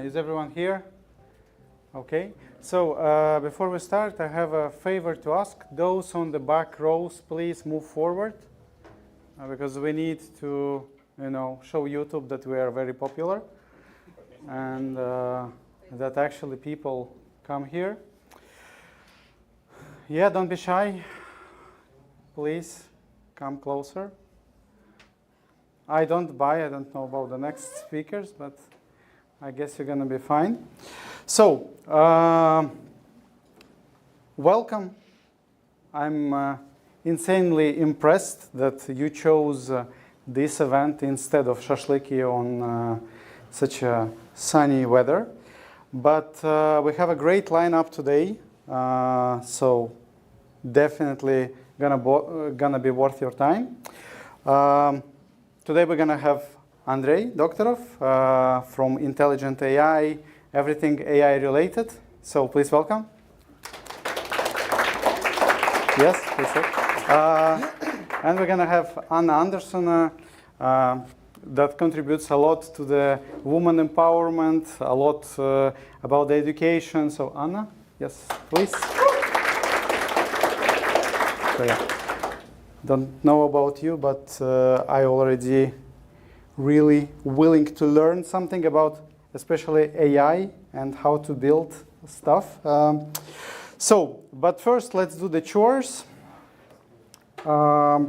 Is everyone here? Okay. So before we start, I have a favor to ask. Those on the back rows, please move forward because we need to, show YouTube that we are very popular and that actually people come here. Yeah, don't be shy. Please come closer. I don't know about the next speakers, but I guess you're going to be fine. So, welcome. I'm insanely impressed that you chose this event instead of shashliki on such a sunny weather. But we have a great lineup today, so definitely gonna be worth your time. Today we're gonna have Andrei Doktoroff from Intelligent AI, everything AI related. So please welcome. Yes, please sit. And we're gonna have Anna Andersone that contributes a lot to the woman empowerment, a lot about the education. So Anna, yes, please. So, yeah. Don't know about you, but I already really willing to learn something about especially AI and how to build stuff. But first let's do the chores. Why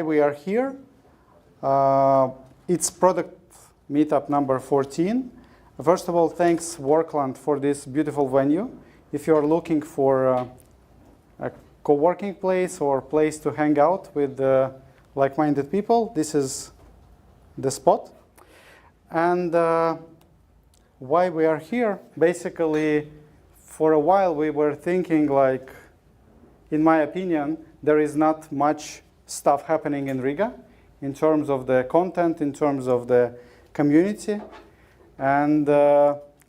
we are here. It's product meetup number 14. First of all, thanks Workland for this beautiful venue. If you're looking for a co-working place or place to hang out with like-minded people, this is the spot. And why we are here, basically, for a while we were thinking like, in my opinion, there is not much stuff happening in Riga in terms of the content, in terms of the community. And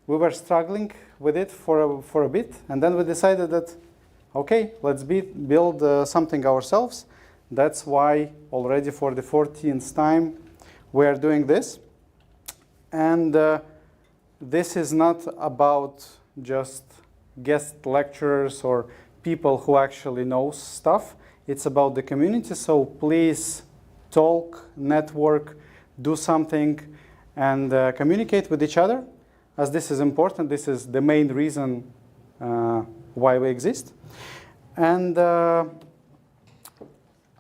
we were struggling with it for a bit. And then we decided that, okay, let's build something ourselves. That's why already for the 14th time we are doing this. And this is not about just guest lecturers or people who actually know stuff. It's about the community. So please talk, network, do something, and communicate with each other, as this is important. This is the main reason why we exist. And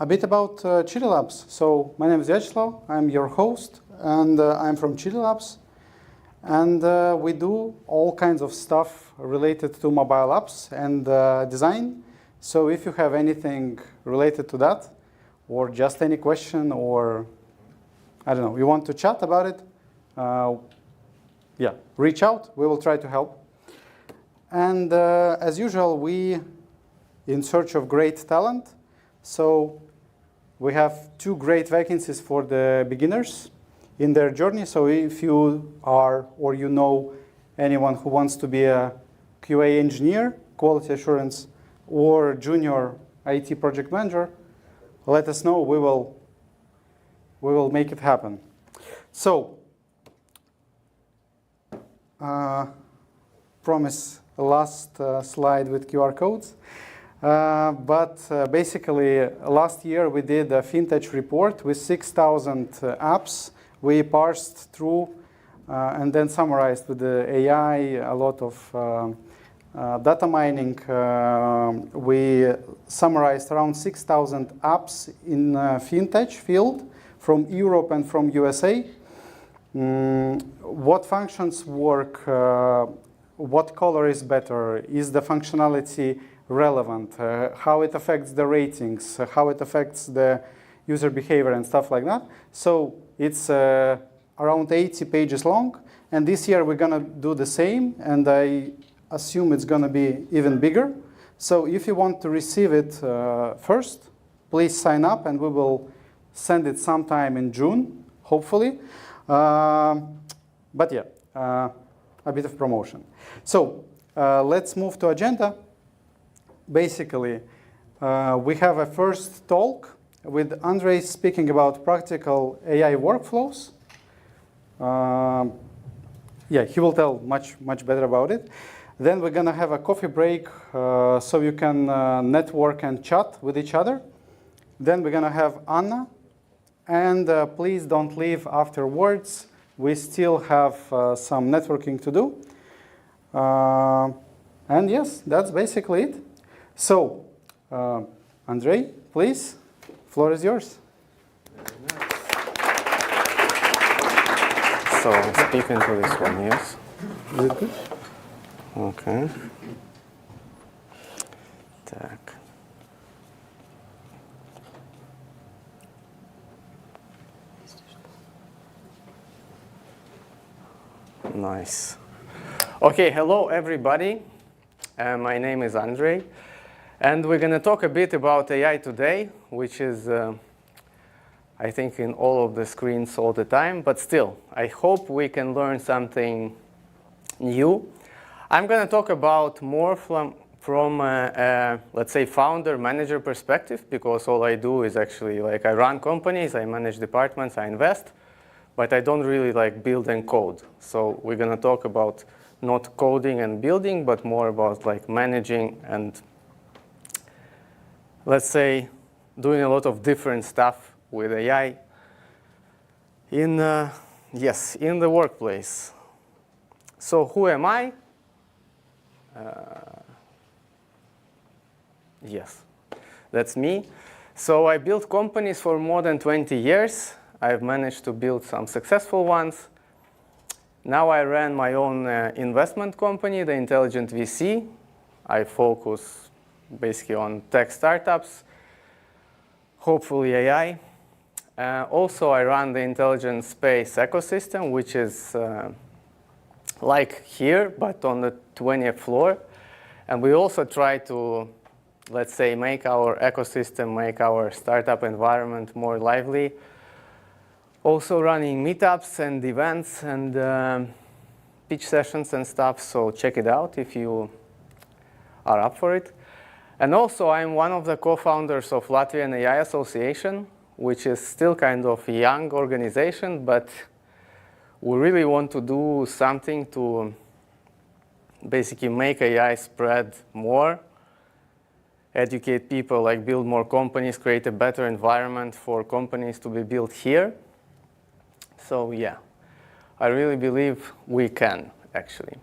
a bit about Chili Labs. So my name is Vyacheslav. I'm your host, and I'm from Chili Labs. And we do all kinds of stuff related to mobile apps and design. So if you have anything related to that, or just any question, or I don't know, you want to chat about it, yeah, reach out. We will try to help. And as usual, we in search of great talent. So we have 2 great vacancies for the beginners in their journey. So if you are or you know anyone who wants to be a QA engineer, quality assurance, or junior IT project manager, let us know. We will make it happen. So promise the last slide with QR codes. Basically, last year we did a fintech report with 6,000 apps. We parsed through and then summarized with the AI, a lot of data mining. We summarized around 6,000 apps in fintech field from Europe and from USA. What functions work? What color is better? Is the functionality relevant? How it affects the ratings? How it affects the user behavior and stuff like that. So it's around 80 pages long. And this year we're going to do the same. And I assume it's going to be even bigger. So if you want to receive it first, please sign up. And we will send it sometime in June, hopefully. But yeah, a bit of promotion. So let's move to agenda. Basically, we have a first talk with Andrei speaking about practical AI workflows. Yeah, he will tell much better about it. Then we're gonna have a coffee break so you can network and chat with each other. Then we're gonna have Anna, and please don't leave afterwards. We still have some networking to do. And yes, that's basically it. So, Andrei, please, floor is yours. So, speak into this one, yes? Is it good? Okay. Так. Nice. Okay, hello everybody. My name is Andrei, and we're going to talk a bit about AI today, which is, I think, in all of the screens all the time. But still, I hope we can learn something new. I'm going to talk about more from let's say, founder-manager perspective, because all I do is actually, like, I run companies, I manage departments, I invest, but I don't really like build and code. So we're going to talk about not coding and building, but more about like managing and, let's say, doing a lot of different stuff with AI in, yes, in the workplace. So who am I? Yes, that's me. So I built companies for more than 20 years. I've managed to build some successful ones. Now I ran my own investment company, theIntelligent VC. I focus basically on tech startups, hopefully AI. Also, I run the intelligent space ecosystem, which is like here, but on the 20th floor. And we also try to, let's say, make our ecosystem, make our startup environment more lively. Also running meetups and events and pitch sessions and stuff, so check it out if you are up for it. And also, I'm one of the co-founders of Latvian AI Association, which is still kind of a young organization, but we really want to do something to basically make AI spread more, educate people, like build more companies, create a better environment for companies to be built here. So yeah, I really believe we can, actually.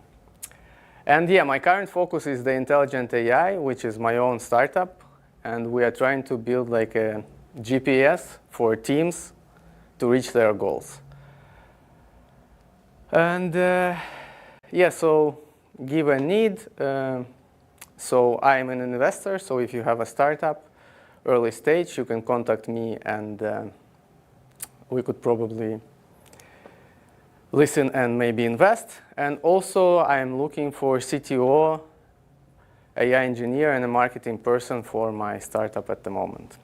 And yeah, my current focus is the Intelligent AI, which is my own startup. And we are trying to build like a GPS for teams to reach their goals. And yeah, so given need, so I'm an investor. So if you have a startup, early stage, you can contact me and we could probably listen and maybe invest. And also, I'm looking for CTO, AI engineer, and a marketing person for my startup at the moment.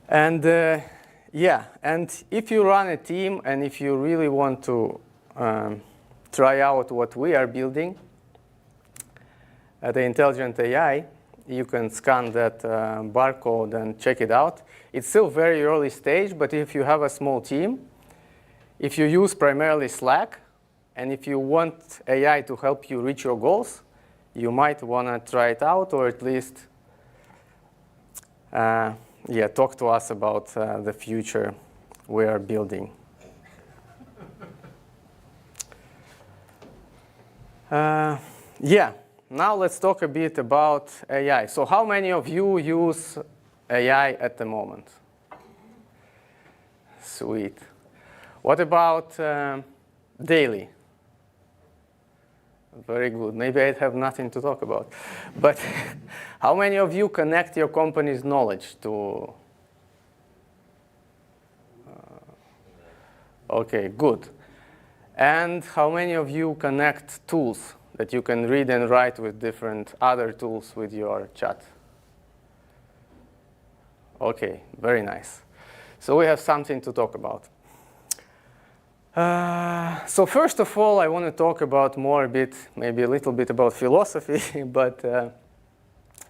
And yeah, and if you run a team and if you really want to try out what we are building at the Intelligent AI, you can scan that barcode and check it out. It's still very early stage, but if you have a small team, if you use primarily Slack, and if you want AI to help you reach your goals, you might want to try it out, or at least yeah, talk to us about the future we are building. Yeah. Now let's talk a bit about AI. So how many of you use AI at the moment? Sweet. What about daily? Very good. Maybe I have nothing to talk about. But how many of you connect your company's knowledge to? OK, good. And how many of you connect tools that you can read and write with different other tools with your chat? OK, very nice. So we have something to talk about. So first of all, I want to talk about more a bit, maybe a little bit about philosophy, but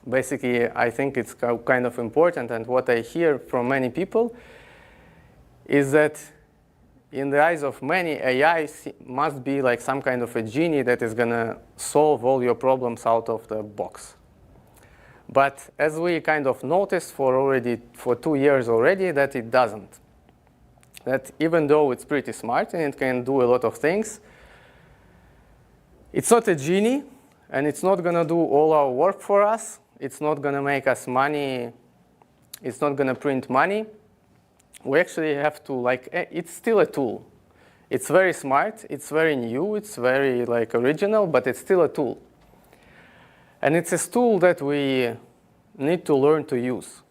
basically, I think it's kind of important. And what I hear from many people is that in the eyes of many, AI must be like some kind of a genie that is going to solve all your problems out of the box. But as we kind of noticed for 2 years already, that it doesn't. That even though it's pretty smart and it can do a lot of things, it's not a genie, and it's not going to do all our work for us. It's not going to make us money. It's not going to print money. We actually have to, like, it's still a tool. It's very smart. It's very new. It's very, like, original, but it's still a tool. And it's a tool that we need to learn to use.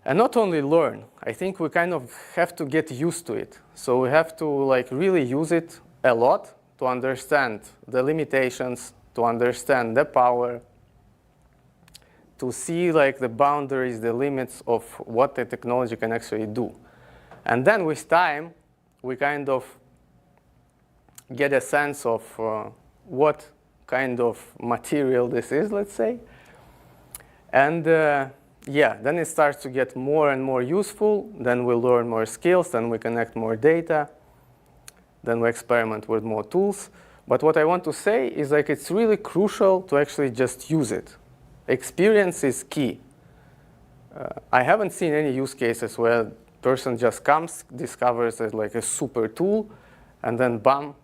And not only learn, I think we kind of have to get used to it. So we have to, like, really use it a lot to understand the limitations, to understand the power, to see, like, the boundaries, the limits of what the technology can actually do. And then with time, we kind of get a sense of what kind of material this is, let's say. And yeah, then it starts to get more and more useful. Then we learn more skills. Then we connect more data. Then we experiment with more tools. But what I want to say is, like, it's really crucial to actually just use it. Experience is key. I haven't seen any use cases where a person just comes, discovers it like a super tool, and then bam,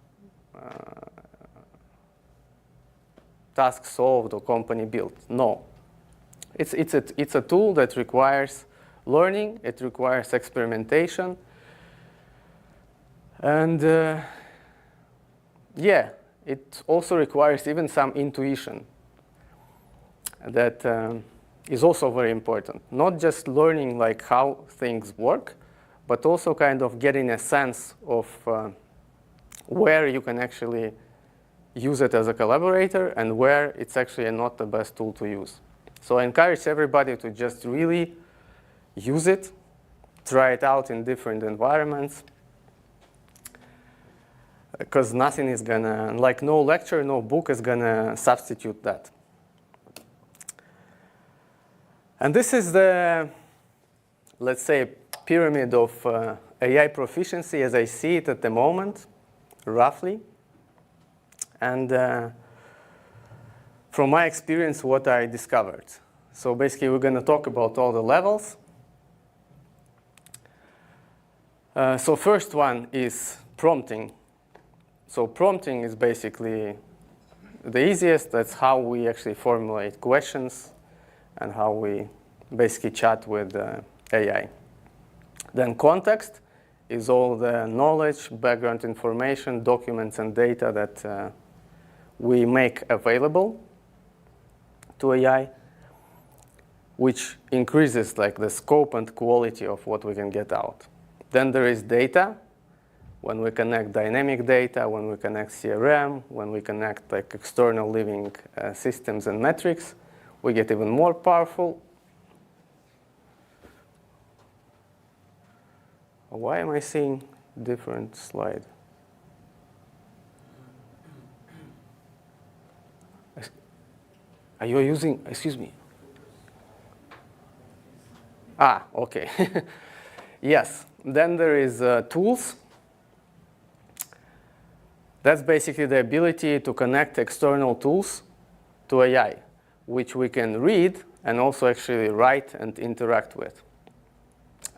task solved or company built. No. It's a tool that requires learning. It requires experimentation. And yeah, it also requires even some intuition. That is also very important. Not just learning, like, how things work, but also kind of getting a sense of where you can actually use it as a collaborator and where it's actually not the best tool to use. So I encourage everybody to just really use it, try it out in different environments, because nothing is gonna, like, no lecture, no book is gonna substitute that. And this is the, let's say, pyramid of AI proficiency as I see it at the moment, roughly. And from my experience, what I discovered. So basically, we're going to talk about all the levels. So first one is prompting. So prompting is basically the easiest. That's how we actually formulate questions and how we basically chat with AI. Then context is all the knowledge, background information, documents, and data that we make available to AI, which increases, like, the scope and quality of what we can get out. Then there is data. When we connect dynamic data, when we connect CRM, when we connect, like, external living systems and metrics, we get even more powerful. Why am I seeing different slide? Are you using, excuse me? Ah, okay. Yes, then there is tools. That's basically the ability to connect external tools to AI, which we can read and also actually write and interact with.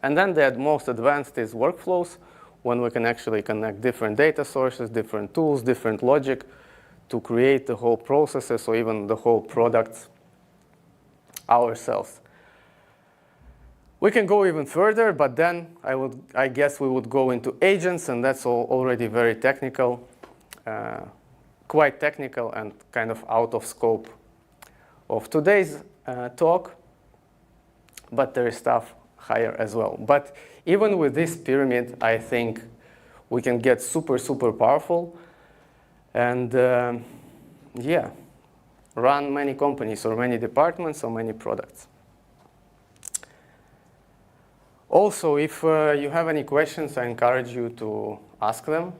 And then the most advanced is workflows, when we can actually connect different data sources, different tools, different logic to create the whole processes or even the whole products ourselves. We can go even further, but then I guess we would go into agents, and that's already very technical, quite technical and kind of out of scope of today's talk, but there is stuff higher as well. But even with this pyramid, I think we can get super, super powerful and, yeah, run many companies or many departments or many products. Also, if you have any questions, I encourage you to ask them.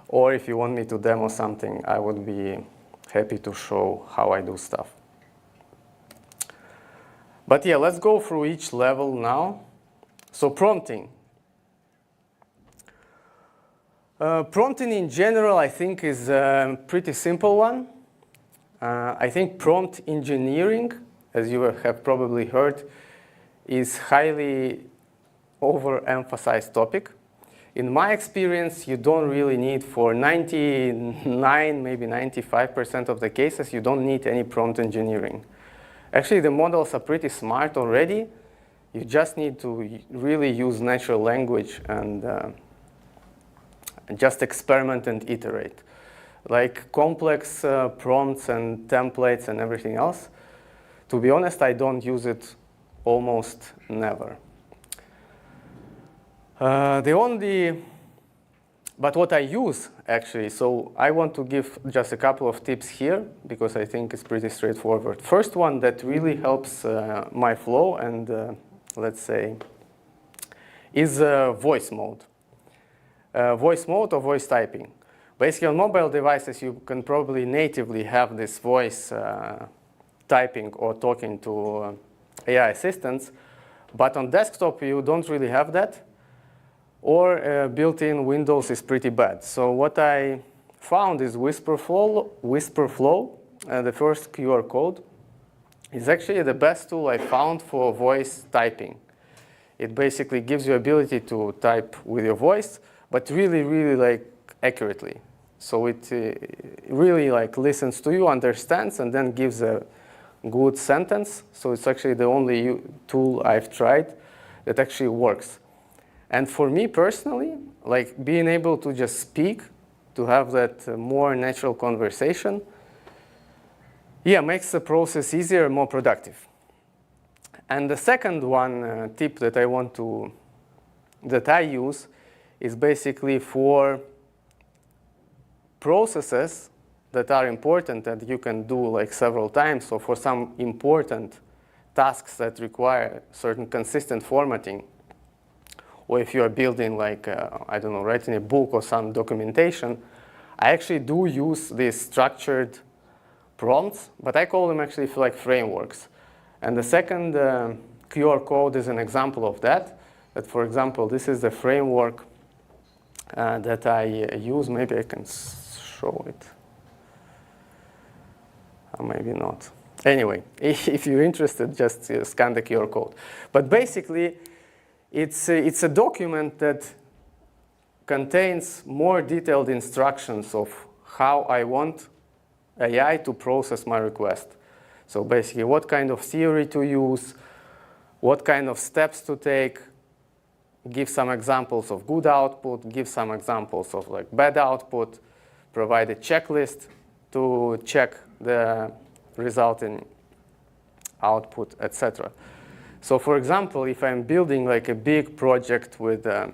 Or if you want me to demo something, I would be happy to show how I do stuff. But yeah, let's go through each level now. So prompting. Prompting in general, I think, is a pretty simple one. I think prompt engineering, as you have probably heard, is highly overemphasized topic. In my experience, you don't really need, for 99, maybe 95% of the cases, you don't need any prompt engineering. Actually, the models are pretty smart already. You just need to really use natural language and just experiment and iterate. Like complex prompts and templates and everything else, to be honest, I don't use it almost never. But what I use actually, so I want to give just a couple of tips here because I think it's pretty straightforward. First one that really helps my flow and let's say is voice mode. Voice mode or voice typing. Basically on mobile devices you can probably natively have this voice typing or talking to AI assistants, but on desktop you don't really have that. Or built-in Windows is pretty bad. So what I found is WhisperFlow, the first QR code, is actually the best tool I found for voice typing. It basically gives you ability to type with your voice, but really, really like accurately. So it really like listens to you, understands, and then gives a good sentence. So it's actually the only tool I've tried that actually works. And for me personally, like being able to just speak, to have that more natural conversation, makes the process easier and more productive. And the second one tip that I use is basically for processes that are important that you can do like several times. So for some important tasks that require certain consistent formatting, or if you are building like, I don't know, writing a book or some documentation, I actually do use these structured prompts, but I call them actually like frameworks. And the second QR code is an example of that. That, for example, this is the framework that I use. Maybe I can show it. Or maybe not. Anyway, if you're interested, just scan the QR code. But basically, it's a document that contains more detailed instructions of how I want AI to process my request. So basically, what kind of theory to use, what kind of steps to take, give some examples of good output, give some examples of like bad output, provide a checklist to check the resulting output, etc. So for example, if I'm building like a big project with, I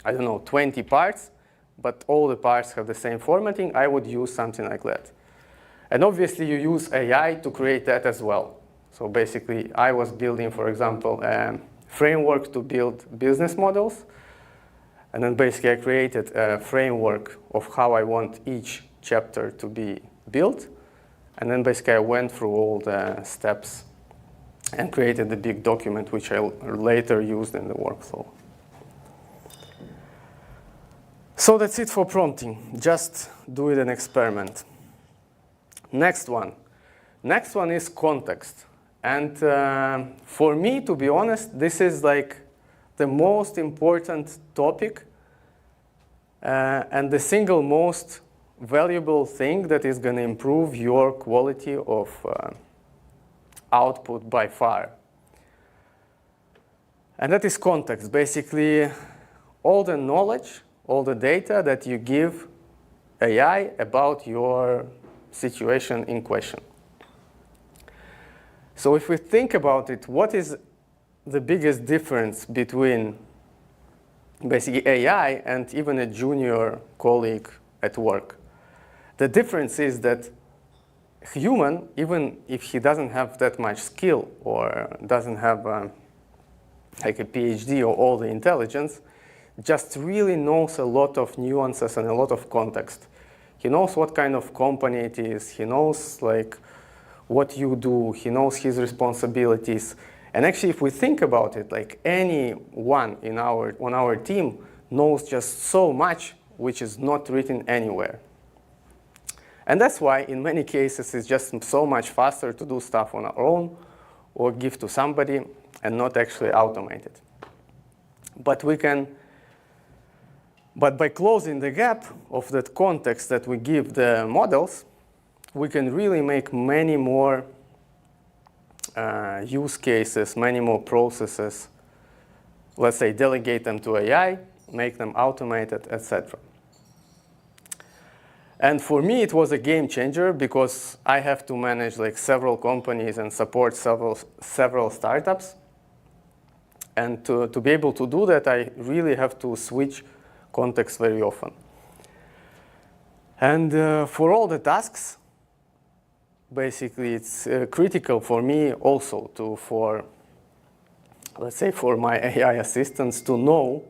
don't know, 20 parts, but all the parts have the same formatting, I would use something like that. And obviously you use AI to create that as well. So basically I was building, for example, a framework to build business models. And then basically I created a framework of how I want each chapter to be built. And then basically I went through all the steps and created the big document, which I later used in the workflow. So that's it for prompting. Just do it an experiment. Next one. Next one is context. And for me, to be honest, this is like the most important topic and the single most valuable thing that is going to improve your quality of output by far. And that is context. Basically, all the knowledge, all the data that you give AI about your situation in question. So if we think about it, what is the biggest difference between basically AI and even a junior colleague at work? The difference is that human, even if he doesn't have that much skill or doesn't have like a PhD or all the intelligence, just really knows a lot of nuances and a lot of context. He knows what kind of company it is. He knows like what you do. He knows his responsibilities. And actually, if we think about it, like anyone on our team knows just so much which is not written anywhere. And that's why in many cases it's just so much faster to do stuff on our own or give to somebody and not actually automate it. But by closing the gap of that context that we give the models, we can really make many more use cases, many more processes. Let's say delegate them to AI, make them automated, etc. And for me, it was a game changer because I have to manage like several companies and support several startups. And to be able to do that, I really have to switch context very often. And for all the tasks, basically, it's critical for me also let's say for my AI assistants to know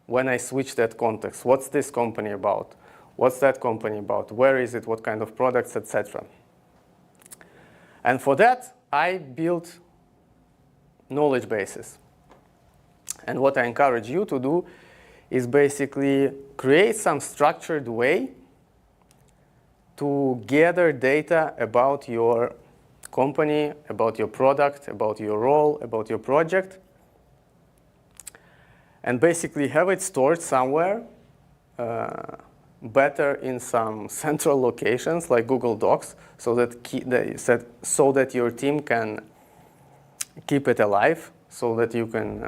when I switch that context. What's this company about? What's that company about? Where is it? What kind of products, etc. And for that, I built knowledge bases. And what I encourage you to do is basically create some structured way to gather data about your company, about your product, about your role, about your project, and basically have it stored somewhere, better in some central locations like Google Docs, so that your team can keep it alive, so that you can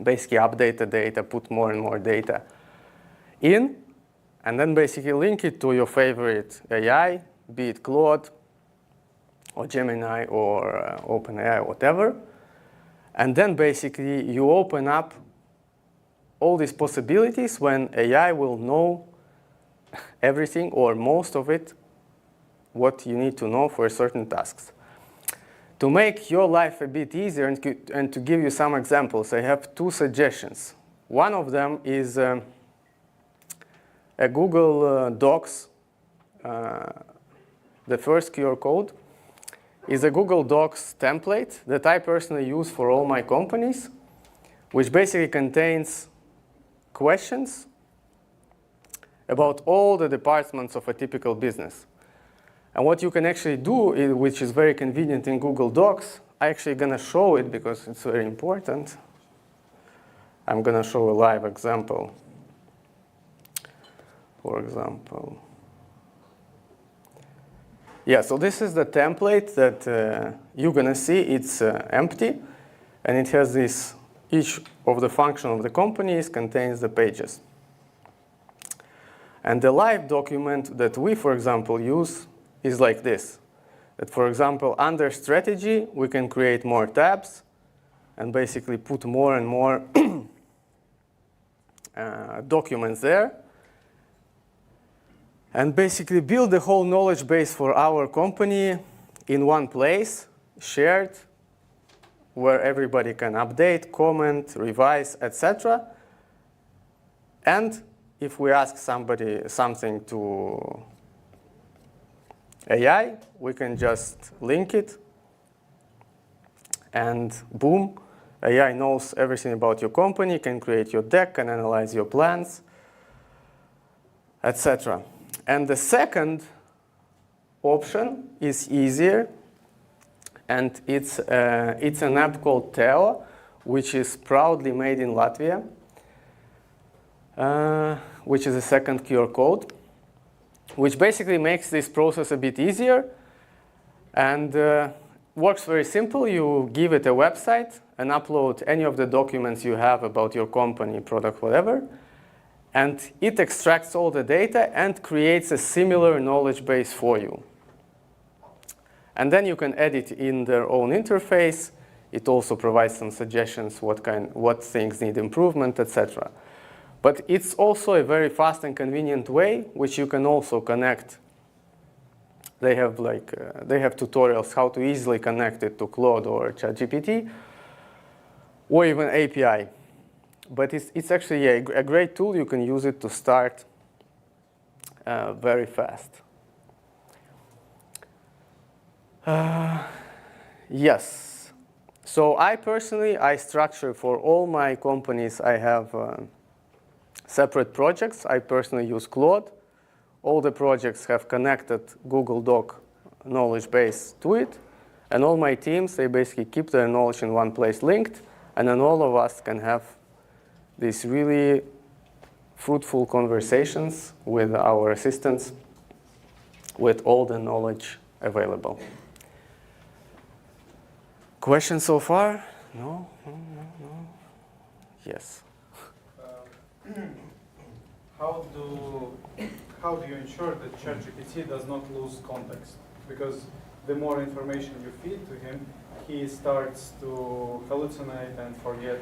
basically update the data, put more and more data in, and then basically link it to your favorite AI, be it Claude or Gemini or OpenAI, whatever. And then basically you open up all these possibilities when AI will know everything or most of it, what you need to know for certain tasks. To make your life a bit easier and to give you some examples, I have two suggestions. One of them is a Google Docs. The first QR code is a Google Docs template that I personally use for all my companies, which basically contains questions about all the departments of a typical business. And what you can actually do, which is very convenient in Google Docs, I'm actually going to show it because it's very important. I'm going to show a live example. For example, yeah, so this is the template that you're going to see. It's empty, and it has this, each of the function of the companies contains the pages. And the live document that we, for example, use is like this. That, for example, under strategy, we can create more tabs and basically put more and more documents there. And basically build the whole knowledge base for our company in one place, shared, where everybody can update, comment, revise, etc. And if we ask somebody something to AI, we can just link it, and boom, AI knows everything about your company, can create your deck, can analyze your plans, etc. And the second option is easier, and it's an app called Theo, which is proudly made in Latvia, which is a second QR code, which basically makes this process a bit easier and works very simple. You give it a website and upload any of the documents you have about your company, product, whatever, and it extracts all the data and creates a similar knowledge base for you. And then you can edit in their own interface. It also provides some suggestions what things need improvement, etc. But it's also a very fast and convenient way, which you can also connect. They have tutorials how to easily connect it to Claude or ChatGPT, or even API. But it's actually a great tool. You can use it to start very fast. Yes. So I personally, I structure for all my companies, I have separate projects. I personally use Claude. All the projects have connected Google Doc knowledge base to it. And all my teams, they basically keep their knowledge in one place linked. And then all of us can have these really fruitful conversations with our assistants with all the knowledge available. Questions so far? No? Yes. How do you ensure that ChatGPT does not lose context? Because the more information you feed to him, he starts to hallucinate and forget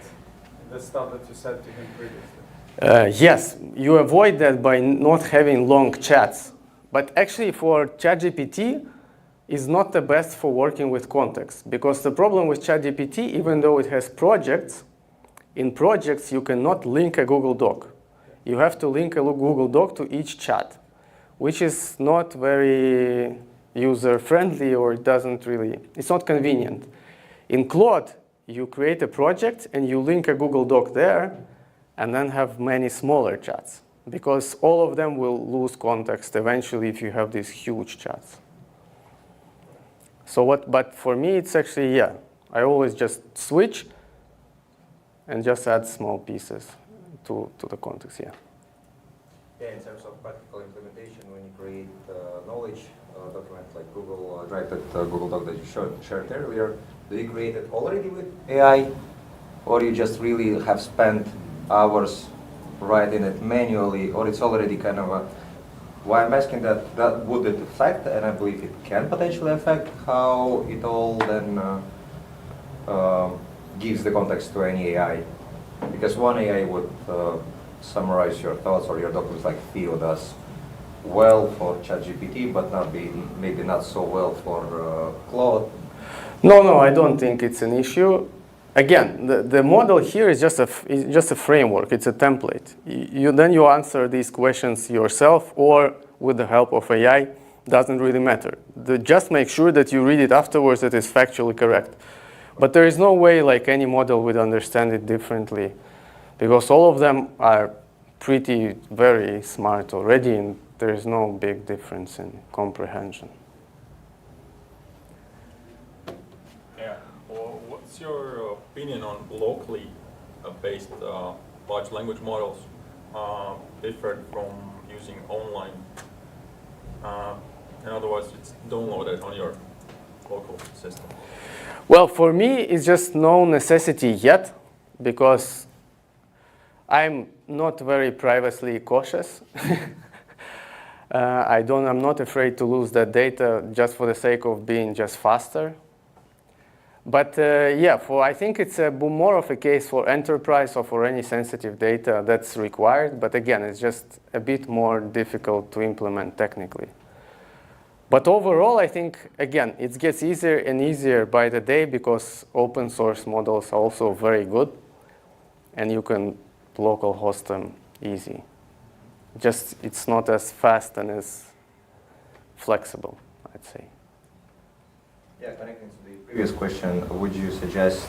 the stuff that you said to him previously. Yes, you avoid that by not having long chats. But actually for ChatGPT, is not the best for working with context. Because the problem with ChatGPT, even though it has projects, in projects you cannot link a Google Doc. You have to link a Google Doc to each chat, which is not very user-friendly, or it doesn't really, it's not convenient. In Claude, you create a project and you link a Google Doc there and then have many smaller chats, because all of them will lose context eventually if you have these huge chats. So but for me, it's actually, yeah, I always just switch and just add small pieces to the context, yeah. Yeah, in terms of practical implementation, when you create knowledge document like Google Drive, that Google Doc that you shared earlier, do you create it already with AI, or you just really have spent hours writing it manually, or it's already kind of a, why I'm asking that would it affect, and I believe it can potentially affect how it all then gives the context to any AI, because one AI would summarize your thoughts or your documents like Theo does well for ChatGPT, but maybe not so well for Claude. No, I don't think it's an issue. Again, the model here is just a framework. It's a template. Then you answer these questions yourself or with the help of AI. Doesn't really matter. Just make sure that you read it afterwards that it's factually correct. But there is no way like any model would understand it differently, because all of them are very smart already, and there is no big difference in comprehension. Yeah. Well, what's your opinion on locally based large language models different from using online? In other words, it's downloaded on your local system. Well, for me, it's just no necessity yet, because I'm not very privacy cautious. I'm not afraid to lose that data just for the sake of being just faster. But yeah, I think it's more of a case for enterprise or for any sensitive data that's required. But again, it's just a bit more difficult to implement technically. But overall, I think, again, it gets easier and easier by the day, because open source models are also very good, and you can local host them easy. Just it's not as fast and as flexible, I'd say. Yeah, connecting to the previous question, would you suggest,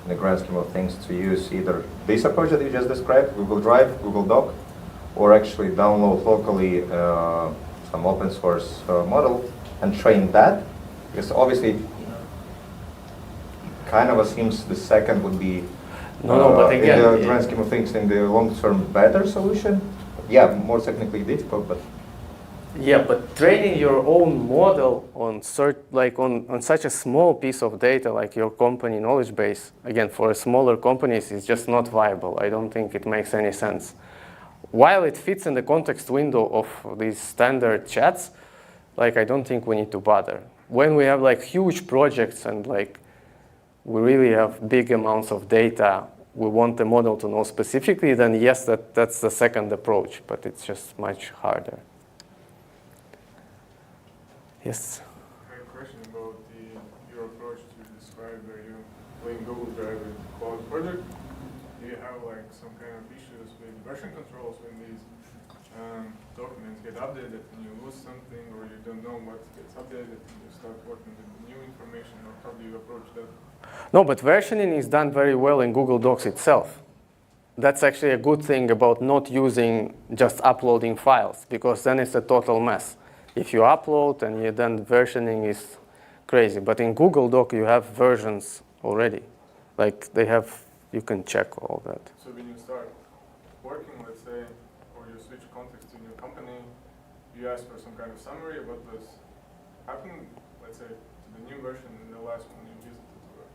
in the grand scheme of things, to use either this approach that you just described, Google Drive, Google Doc, or actually download locally some open source model and train that? Because obviously, kind of seems the second would be, but again, in the grand scheme of things, in the long term, better solution. Yeah, more technically difficult, but. Yeah, but training your own model on such a small piece of data like your company knowledge base, again, for smaller companies, is just not viable. I don't think it makes any sense. While it fits in the context window of these standard chats, I don't think we need to bother. When we have huge projects and we really have big amounts of data, we want the model to know specifically, then yes, that's the second approach, but it's just much harder. Yes? I have a question about your approach to describe where you play Google Drive with Cloud project. Do you have some kind of issues with version controls when these documents get updated and you lose something, or you don't know what gets updated and you start working with new information, or how do you approach that? No, but versioning is done very well in Google Docs itself. that's actually a good thing about not using just uploading files, because then it's a total mess. If you upload and then versioning is crazy. But in Google Doc, you have versions already. Like they have, you can check all that. So when you start working, let's say, or you switch context to a new company, you ask for some kind of summary of what was happening, let's say, to the new version and the last one you used it to work.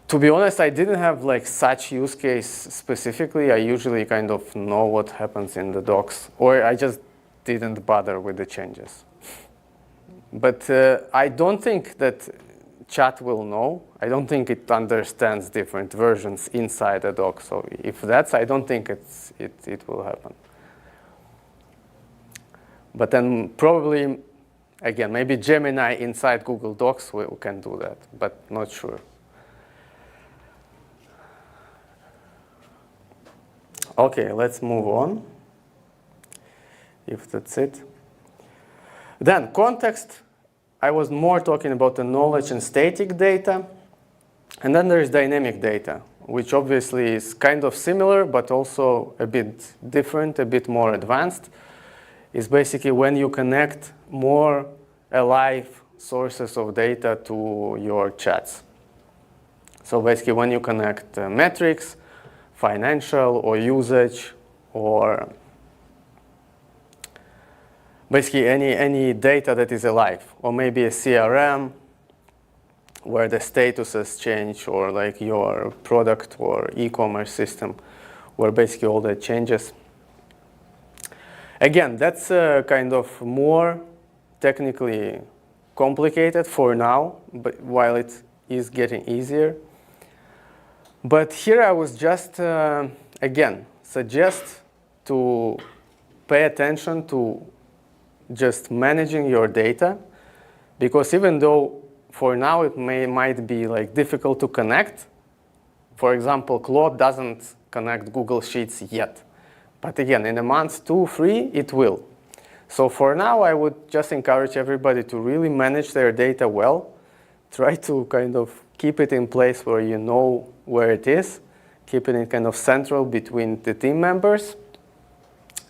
To be honest, I didn't have like such use case specifically. I usually kind of know what happens in the docs, or I just didn't bother with the changes. But I don't think that chat will know. I don't think it understands different versions inside a doc. So if that's, I don't think it will happen. But then probably, again, maybe Gemini inside Google Docs can do that, but not sure. Okay, let's move on, if that's it. Then context, I was more talking about the knowledge and static data. And then there's dynamic data, which obviously is kind of similar, but also a bit different, a bit more advanced. It's basically when you connect more alive sources of data to your chats. So basically when you connect metrics, financial or usage, or basically any data that is alive, or maybe a CRM where the statuses change, or like your product or e-commerce system where basically all that changes. Again, that's kind of more technically complicated for now, but while it is getting easier. But here I was just, again, suggest to pay attention to just managing your data, because even though for now it might be like difficult to connect, for example, Claude doesn't connect Google Sheets yet. But again, in a month, 2, 3, it will. So for now, I would just encourage everybody to really manage their data well. Try to kind of keep it in place where you know where it is. Keep it in kind of central between the team members.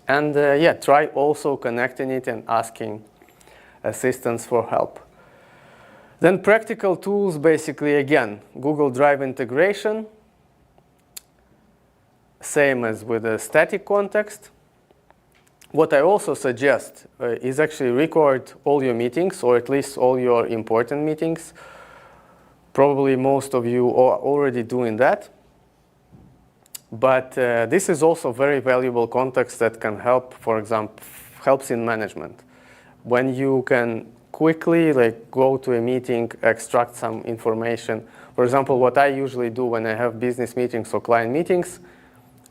And yeah, try also connecting it and asking assistance for help. Then practical tools, basically, again, Google Drive integration. Same as with a static context. What I also suggest is actually record all your meetings, or at least all your important meetings. Probably most of you are already doing that. But this is also very valuable context that can help, for example, helps in management. When you can quickly go to a meeting, extract some information. For example, what I usually do when I have business meetings or client meetings,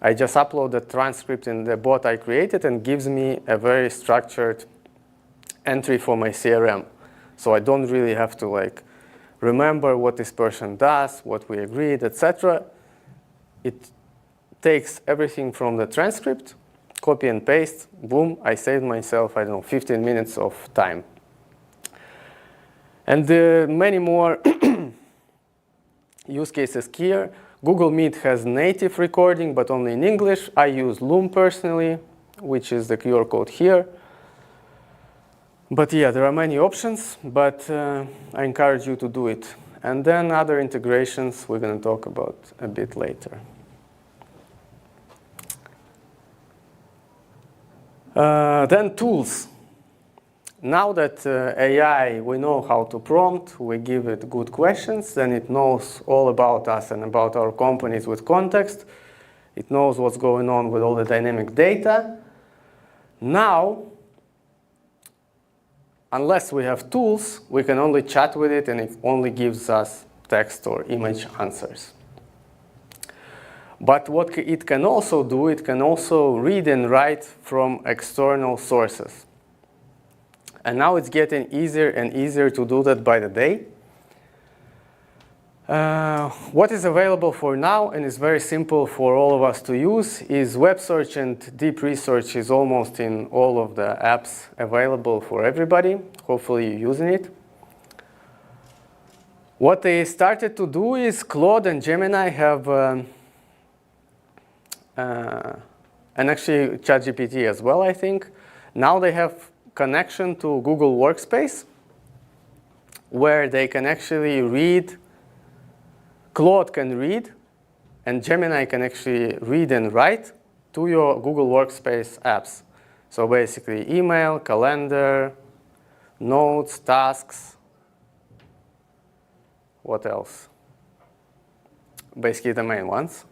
I just upload the transcript in the bot I created and gives me a very structured entry for my CRM. So I don't really have to remember what this person does, what we agreed, etc. It takes everything from the transcript, copy and paste, boom, I saved myself, 15 minutes of time. And many more use cases here. Google Meet has native recording, but only in English. I use Loom personally, which is the QR code here. But yeah, there are many options, but I encourage you to do it. And then other integrations we're going to talk about a bit later. Then tools. Now that AI, we know how to prompt, we give it good questions, then it knows all about us and about our companies with context. It knows what's going on with all the dynamic data. Now, unless we have tools, we can only chat with it and it only gives us text or image answers. But what it can also do, it can also read and write from external sources. And now it's getting easier and easier to do that by the day. What is available for now, and is very simple for all of us to use, is web search, and deep research is almost in all of the apps available for everybody. Hopefully you're using it. What they started to do is Claude and Gemini have, and actually ChatGPT as well, I think. Now they have connection to Google Workspace, where they can actually read, Claude can read, and Gemini can actually read and write to your Google Workspace apps. So basically email, calendar, notes, tasks. What else? Basically the main ones.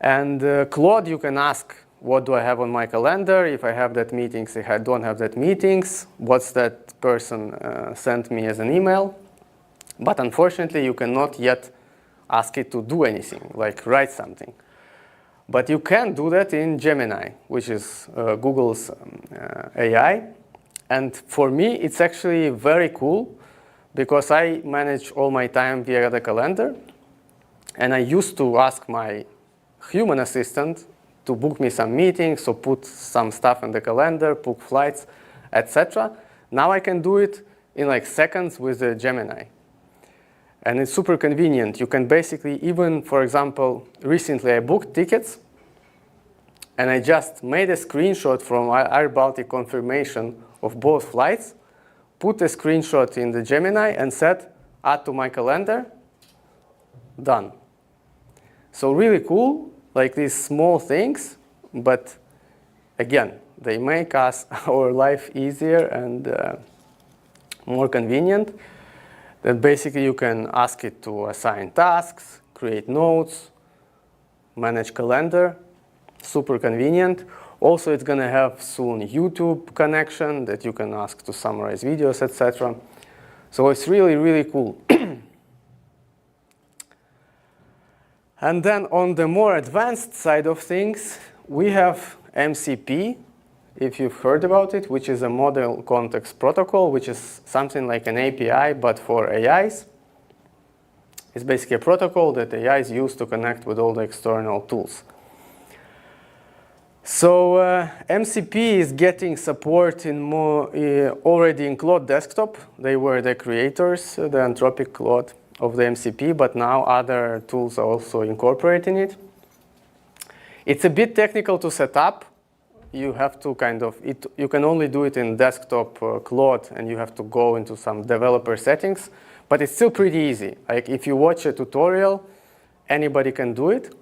And Claude, you can ask, what do I have on my calendar? If I have that meetings, if I don't have that meetings, what's that person sent me as an email? But unfortunately, you cannot yet ask it to do anything, like write something. But you can do that in Gemini, which is Google's AI. And for me, it's actually very cool because I manage all my time via the calendar. And I used to ask my human assistant to book me some meetings or put some stuff in the calendar, book flights, etc. Now I can do it in like seconds with the Gemini. And it's super convenient. You can basically even, for example, recently I booked tickets and I just made a screenshot from Air Baltic confirmation of both flights, put a screenshot in the Gemini and said, add to my calendar, done. So really cool, like these small things, but again, they make our life easier and more convenient. Then basically you can ask it to assign tasks, create notes, manage calendar, super convenient. Also, it's going to have soon YouTube connection that you can ask to summarize videos, etc. So it's really, really cool. And then on the more advanced side of things, we have MCP, if you've heard about it, which is a model context protocol, which is something like an API, but for AIs. It's basically a protocol that AIs use to connect with all the external tools. So MCP is getting support in more already in Claude Desktop. They were the creators, the Anthropic Claude of the MCP, but now other tools are also incorporating it. It's a bit technical to set up. You have to you can only do it in desktop Claude, and you have to go into some developer settings, but it's still pretty easy. Like if you watch a tutorial, anybody can do it.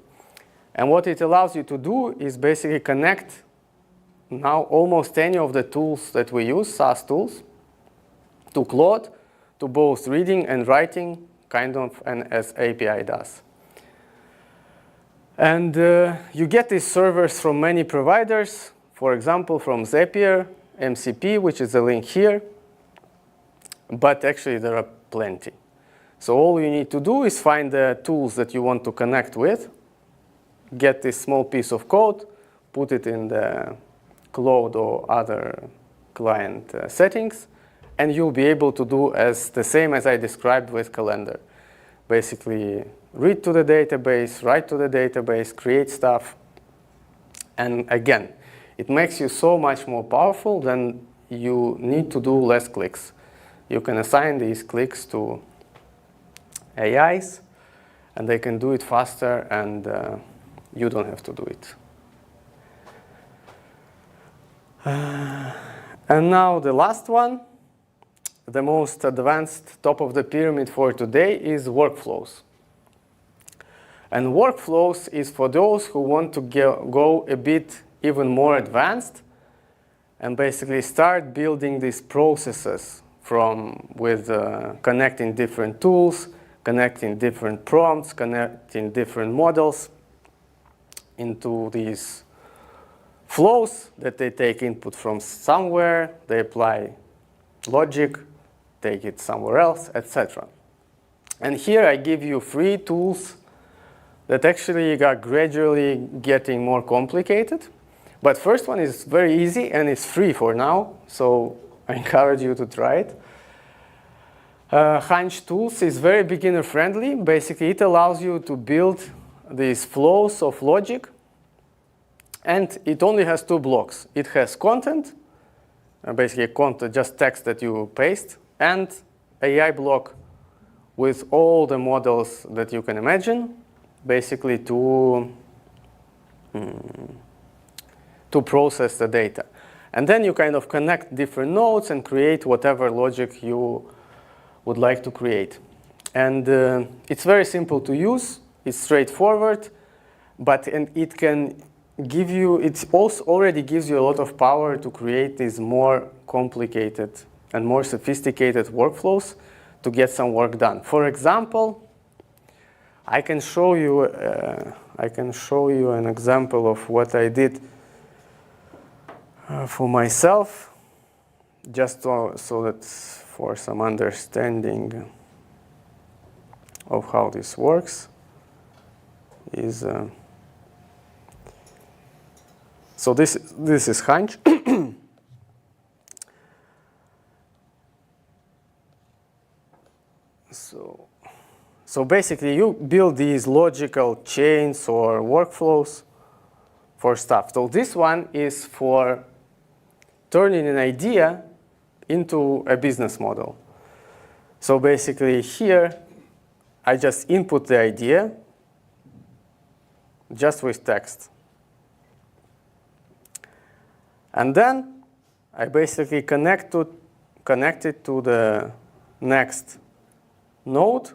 And what it allows you to do is basically connect now almost any of the tools that we use, SaaS tools, to Claude, to both reading and writing, kind of, and as API does. And you get these servers from many providers, for example, from Zapier, MCP, which is the link here. But actually, there are plenty. So all you need to do is find the tools that you want to connect with, get this small piece of code, put it in the Claude or other client settings, and you'll be able to do the same as I described with Calendar. Basically, read to the database, write to the database, create stuff. And again, it makes you so much more powerful than you need to do less clicks. You can assign these clicks to AIs, and they can do it faster, and you don't have to do it. And now the last one, the most advanced top of the pyramid for today is workflows. And workflows is for those who want to go a bit even more advanced and basically start building these processes with connecting different tools, connecting different prompts, connecting different models into these flows that they take input from somewhere, they apply logic, take it somewhere else, etc. And here I give you 3 tools that actually are gradually getting more complicated. But first one is very easy and it's free for now, so I encourage you to try it. Hunch Tools is very beginner friendly. Basically, it allows you to build these flows of logic, and it only has 2 blocks. It has content, basically content, just text that you paste, and AI block with all the models that you can imagine, basically to process the data. And then you kind of connect different nodes and create whatever logic you would like to create. And it's very simple to use. It's straightforward, but it can give you, it also already gives you a lot of power to create these more complicated and more sophisticated workflows to get some work done. For example, I can show you an example of what I did for myself, just so that for some understanding of how this works is so this is Hunch. So basically you build these logical chains or workflows for stuff. So this one is for turning an idea into a business model. So basically here I just input the idea just with text. And then I basically connect it to the next node,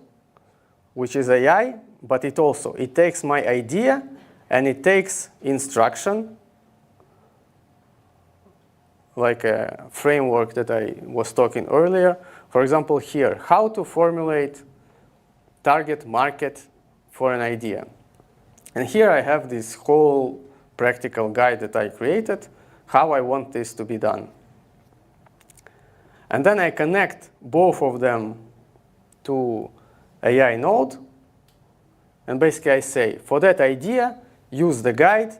which is AI, but it takes my idea and it takes instruction, like a framework that I was talking earlier. For example, here, how to formulate target market for an idea. And here I have this whole practical guide that I created, how I want this to be done. And then I connect both of them to AI node, and basically I say, for that idea, use the guide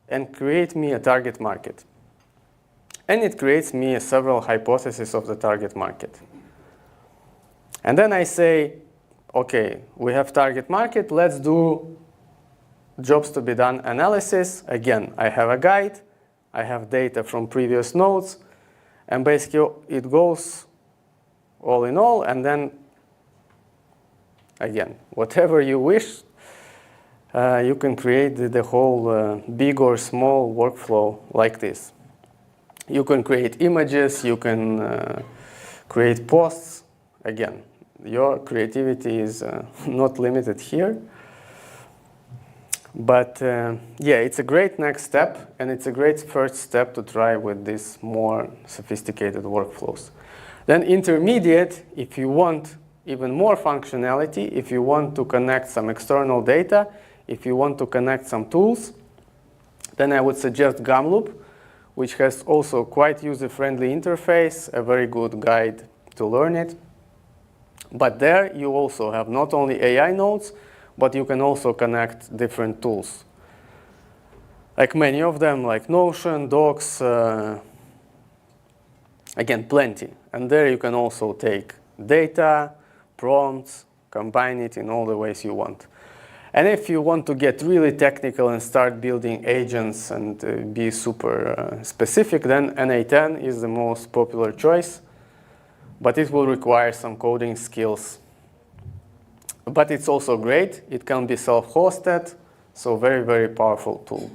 and create me a target market. And it creates me several hypotheses of the target market. And then I say, okay, we have target market, let's do jobs to be done analysis. Again, I have a guide, I have data from previous nodes, and basically it goes all in all, and then again, whatever you wish, you can create the whole big or small workflow like this. You can create images, you can create posts. Again, your creativity is not limited here. But yeah, it's a great next step, and it's a great first step to try with these more sophisticated workflows. Then intermediate, if you want even more functionality, if you want to connect some external data, if you want to connect some tools, then I would suggest Gumloop, which has also quite user-friendly interface, a very good guide to learn it. But there you also have not only AI nodes, but you can also connect different tools. Like many of them, like Notion, Docs, again, plenty. And there you can also take data, prompts, combine it in all the ways you want. And if you want to get really technical and start building agents and be super specific, then NA10 is the most popular choice. But it will require some coding skills. But it's also great. It can be self-hosted, so very, very powerful tool.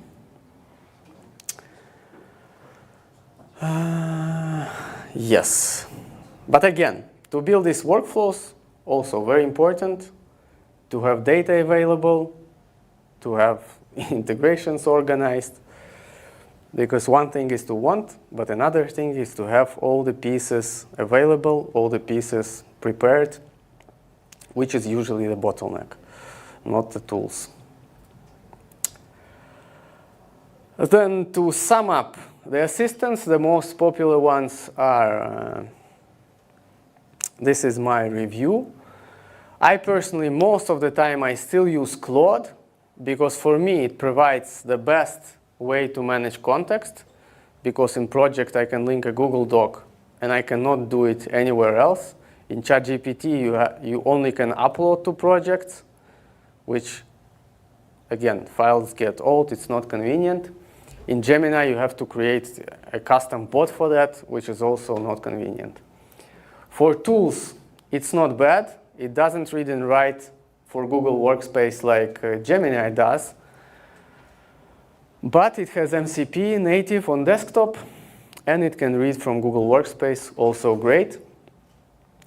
Yes. But again, to build these workflows, also very important to have data available, to have integrations organized. Because one thing is to want, but another thing is to have all the pieces available, all the pieces prepared, which is usually the bottleneck, not the tools. Then to sum up, the assistants, the most popular ones are, this is my review. I personally, most of the time, I still use Claude, because for me, it provides the best way to manage context, because in project, I can link a Google Doc, and I cannot do it anywhere else. In ChatGPT, you only can upload to projects, which, again, files get old, it's not convenient. In Gemini, you have to create a custom bot for that, which is also not convenient. For tools, it's not bad. It doesn't read and write for Google Workspace like Gemini does. But it has MCP native on desktop, and it can read from Google Workspace, also great.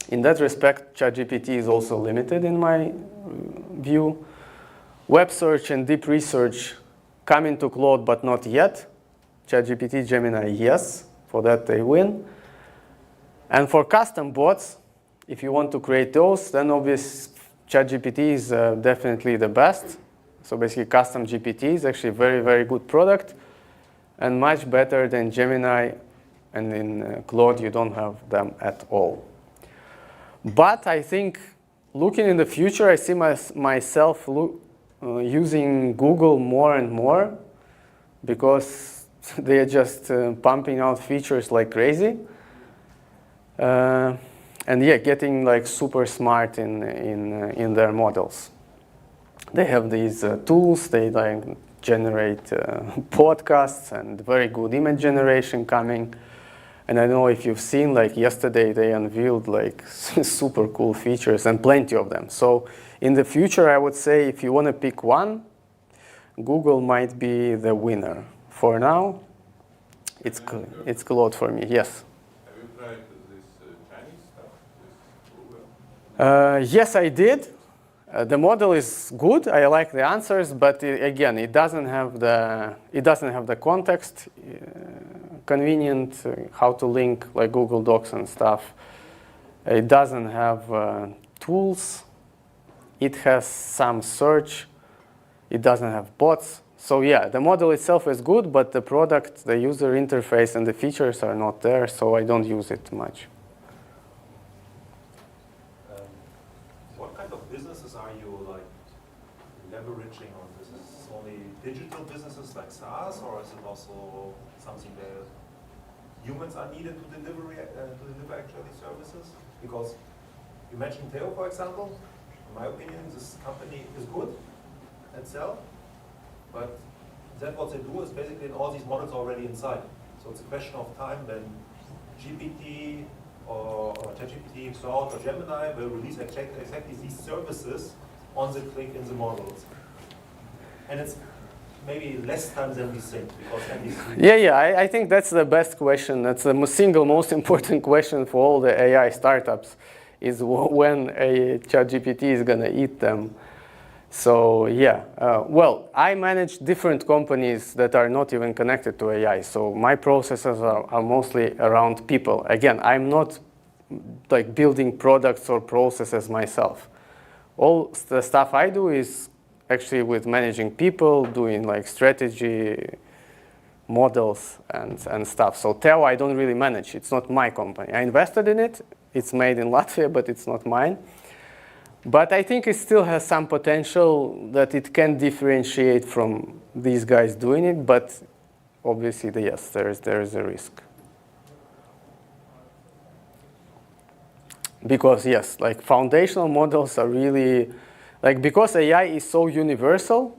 In that respect, ChatGPT is also limited in my view. Web search and deep research come into Claude, but not yet. ChatGPT, Gemini, yes. For that, they win. And for custom bots, if you want to create those, then obviously ChatGPT is definitely the best. So basically, custom GPT is actually a very, very good product and much better than Gemini. And in Claude, you don't have them at all. But I think looking in the future, I see myself using Google more and more because they are just pumping out features like crazy. And yeah, getting like super smart in their models. They have these tools, they like generate podcasts and very good image generation coming. And I don't know if you've seen, like yesterday they unveiled like super cool features and plenty of them. So in the future, I would say if you want to pick one, Google might be the winner. For now, it's Claude for me, yes. Have you tried this Chinese stuff, this Google? Yes, I did. The model is good. I like the answers, but again, it doesn't have the context. Convenient how to link like Google Docs and stuff. It doesn't have tools. It has some search. It doesn't have bots. So yeah, the model itself is good, but the product, the user interface, and the features are not there. So I don't use it much. What kind of businesses are you like leveraging on? Is this only digital businesses like SaaS, or is it also something that humans are needed to deliver actually services? Because you mentioned Theo, for example. In my opinion, this company is good itself, but then what they do is basically all these models already inside. So it's a question of time when GPT or ChatGPT, Cloud, or Gemini will release exactly these services on the click in the models. And it's maybe less time than we think, because Yeah, I think that's the best question. That's the single most important question for all the AI startups, is when a ChatGPT is going to eat them. So yeah, well, I manage different companies that are not even connected to AI. So my processes are mostly around people. Again, I'm not like building products or processes myself. All the stuff I do is actually with managing people, doing like strategy, models, and stuff. So Theo, I don't really manage. It's not my company. I invested in it. It's made in Latvia, but it's not mine. But I think it still has some potential that it can differentiate from these guys doing it. But obviously, yes, there is a risk. Because yes, like foundational models are really, like because AI is so universal,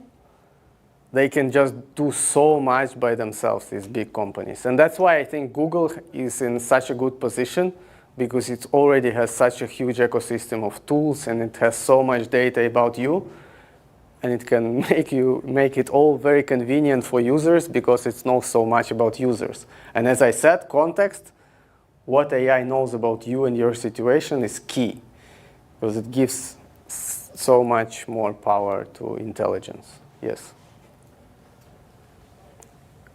they can just do so much by themselves, these big companies. And that's why I think Google is in such a good position, because it already has such a huge ecosystem of tools, and it has so much data about you, and it can make it all very convenient for users because it knows so much about users. And as I said, context, what AI knows about you and your situation is key, because it gives so much more power to intelligence. Yes.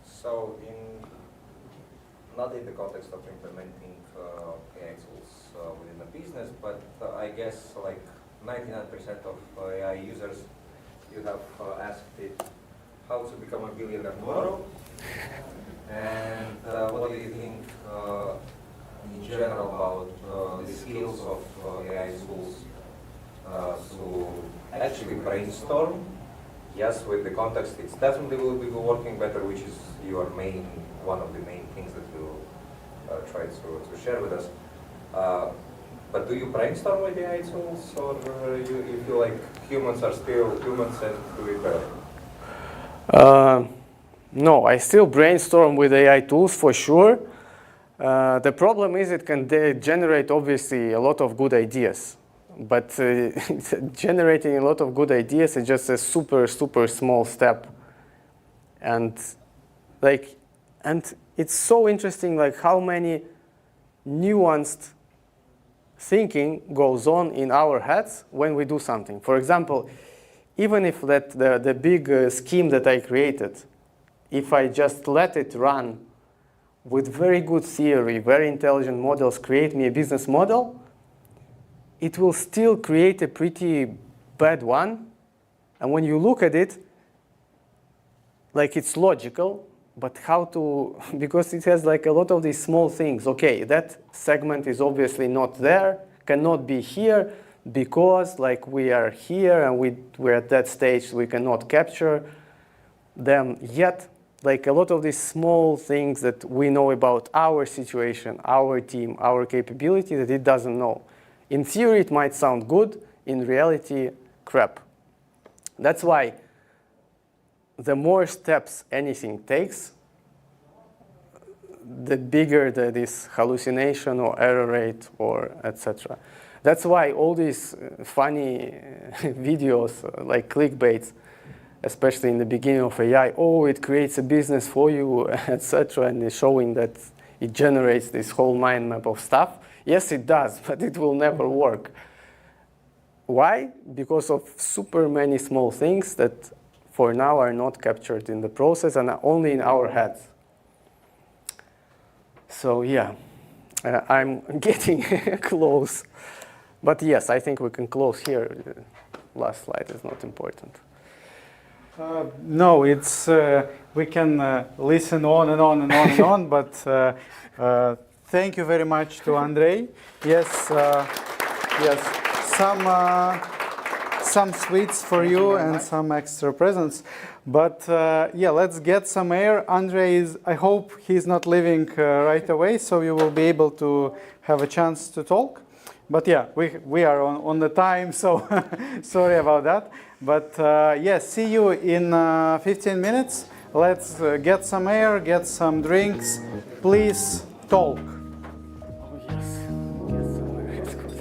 So not in the context of implementing AI tools within the business, but I guess like 99% of AI users, you have asked it how to become a billionaire tomorrow. And what do you think in general about the skills of AI tools to actually brainstorm? Yes, with the context, it's definitely will be working better, which is one of the main things that you try to share with us. But do you brainstorm with AI tools, or you feel like humans are still humans and do it better? No, I still brainstorm with AI tools for sure. The problem is it can generate obviously a lot of good ideas. but it's generating a lot of good ideas is just a super, super small step. And it's so interesting, like how many nuanced thinking goes on in our heads when we do something. For example, even if the big scheme that I created, if I just let it run with very good theory, very intelligent models, create me a business model, it will still create a pretty bad one. And when you look at it, like it's logical, but how to, because it has like a lot of these small things. Okay, that segment is obviously not there, cannot be here, because like we are here and we're at that stage, we cannot capture them yet. Like a lot of these small things that we know about our situation, our team, our capability that it doesn't know. In theory, it might sound good. In reality, crap. That's why the more steps anything takes, the bigger this hallucination or error rate or etc. That's why all these funny videos like clickbaits, especially in the beginning of AI, oh, it creates a business for you, etc., and it's showing that it generates this whole mind map of stuff. Yes, it does, but it will never work. Why? Because of super many small things that for now are not captured in the process and are only in our heads. So yeah, I'm getting close. But yes, I think we can close here. Last slide is not important. No, it's we can listen on and on and on and on, but thank you very much to Andrei. Yes, yes, some sweets for you and some extra presents. But yeah, let's get some air. Andrei is, I hope he's not leaving right away, so you will be able to have a chance to talk. But yeah, we are on the time, so sorry about that. But yes, see you in 15 minutes. Let's get some air, get some drinks. Please talk. Oh yes, yes, it's good.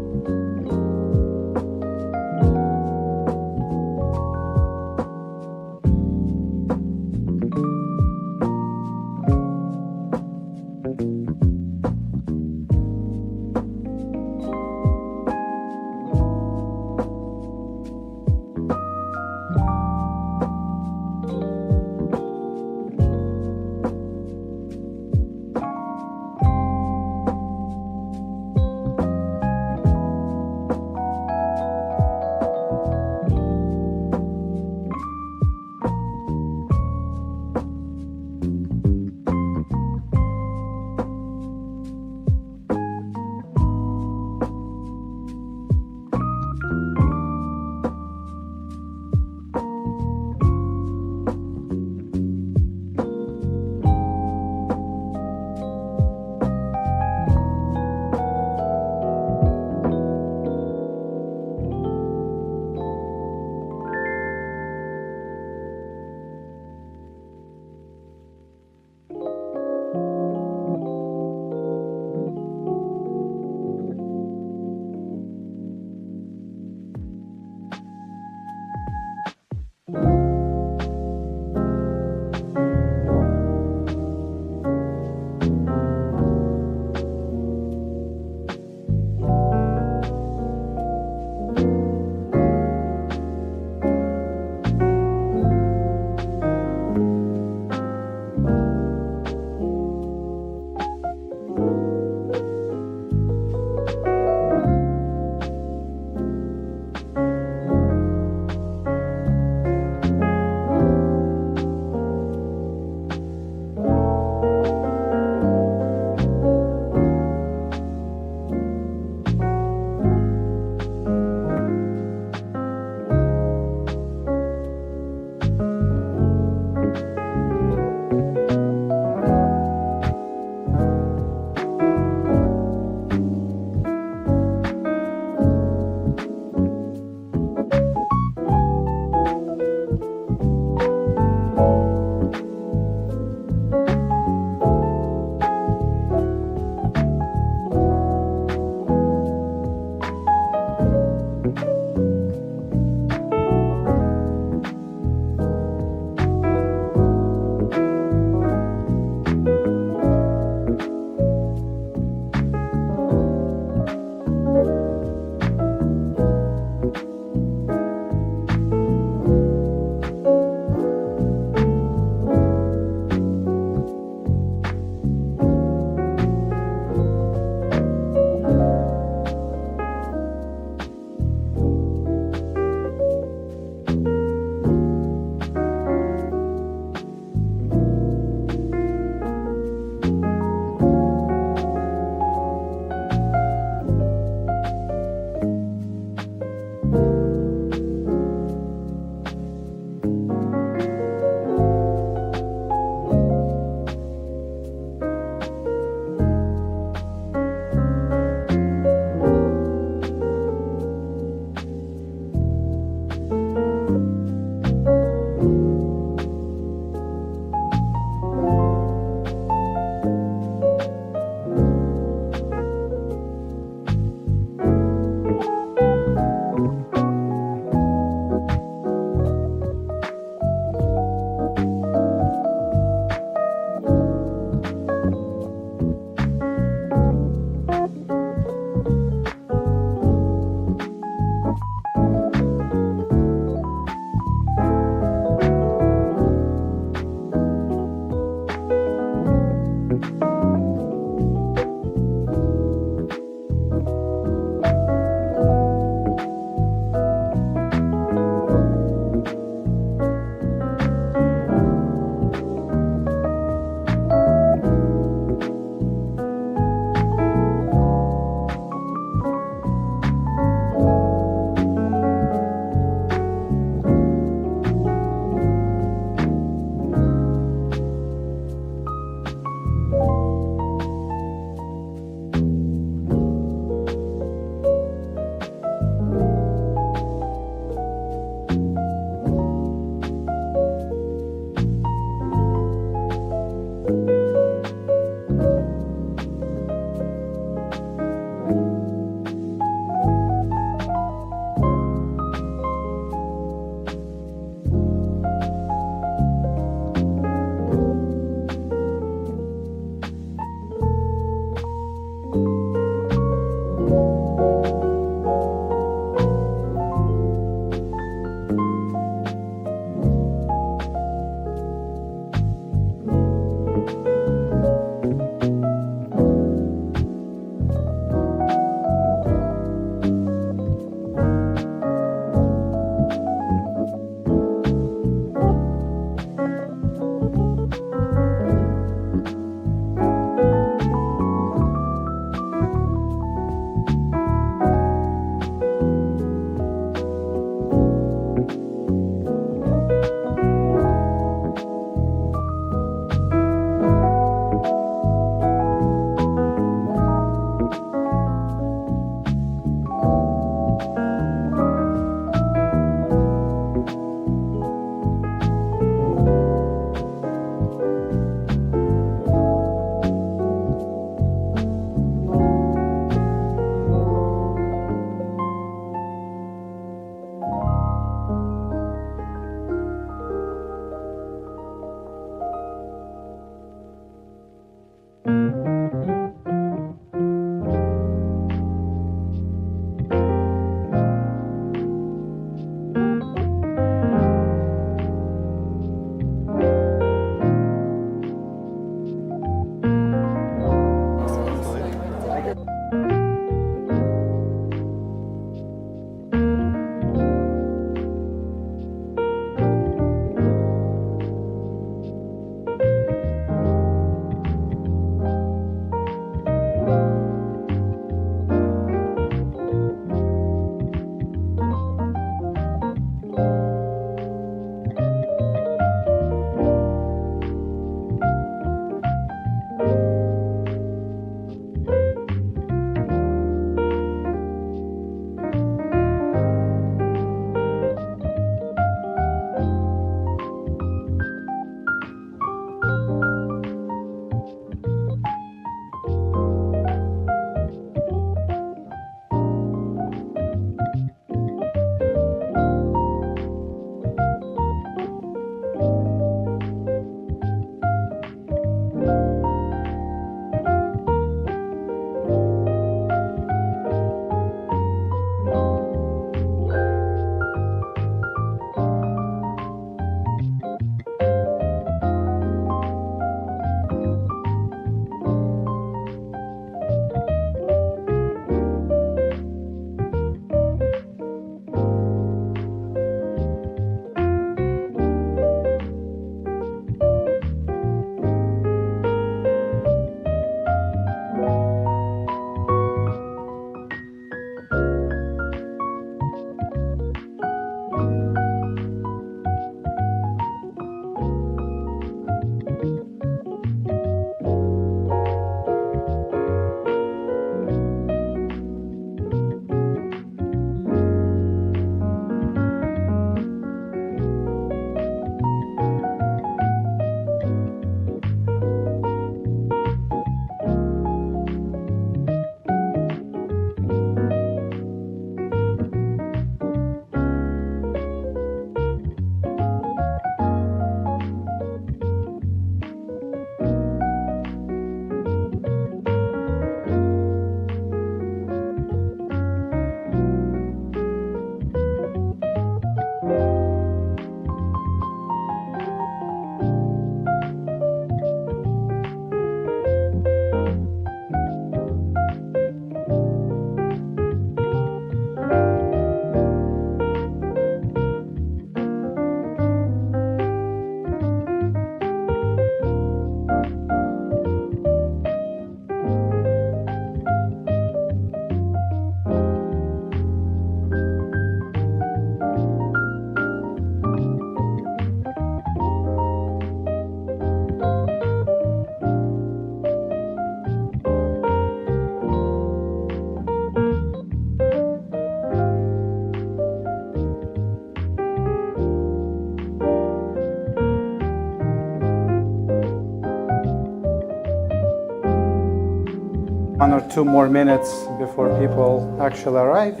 2 more minutes before people actually arrive.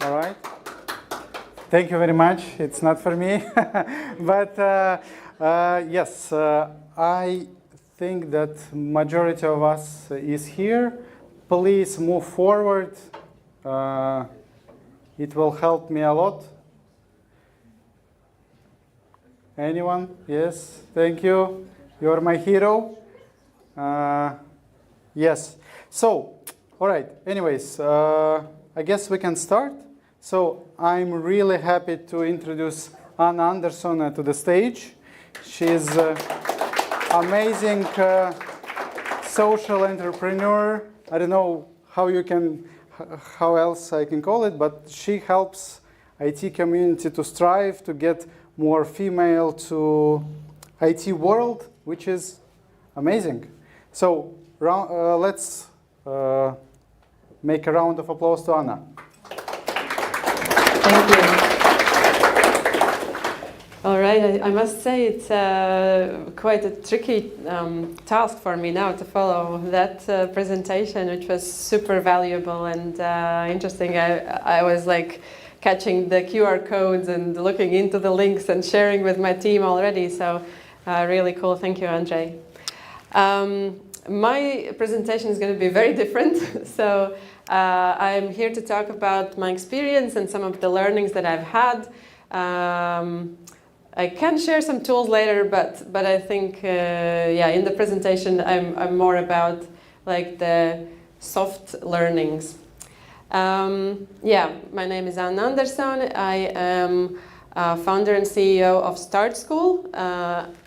All right. Thank you very much. It's not for me. But yes, I think that majority of us is here. Please move forward. It will help me a lot. Anyone? Yes. Thank you. You're my hero. Yes. So, all right. Anyways, I guess we can start. So I'm really happy to introduce Anna Andersone to the stage. She's an amazing social entrepreneur. I don't know how else I can call it, but she helps IT community to strive to get more female to IT world, which is amazing. So let's make a round of applause to Anna. Thank you. All right, I must say it's quite a tricky task for me now to follow that presentation, which was super valuable and interesting. I was like catching the QR codes and looking into the links and sharing with my team already, so really cool. Thank you, Andrei. My presentation is going to be very different, so I'm here to talk about my experience and some of the learnings that I've had. I can share some tools later, but I think yeah, in the presentation I'm more about like the soft learnings. Yeah, my name is Anna Andersone. I am founder and CEO of StartSchool.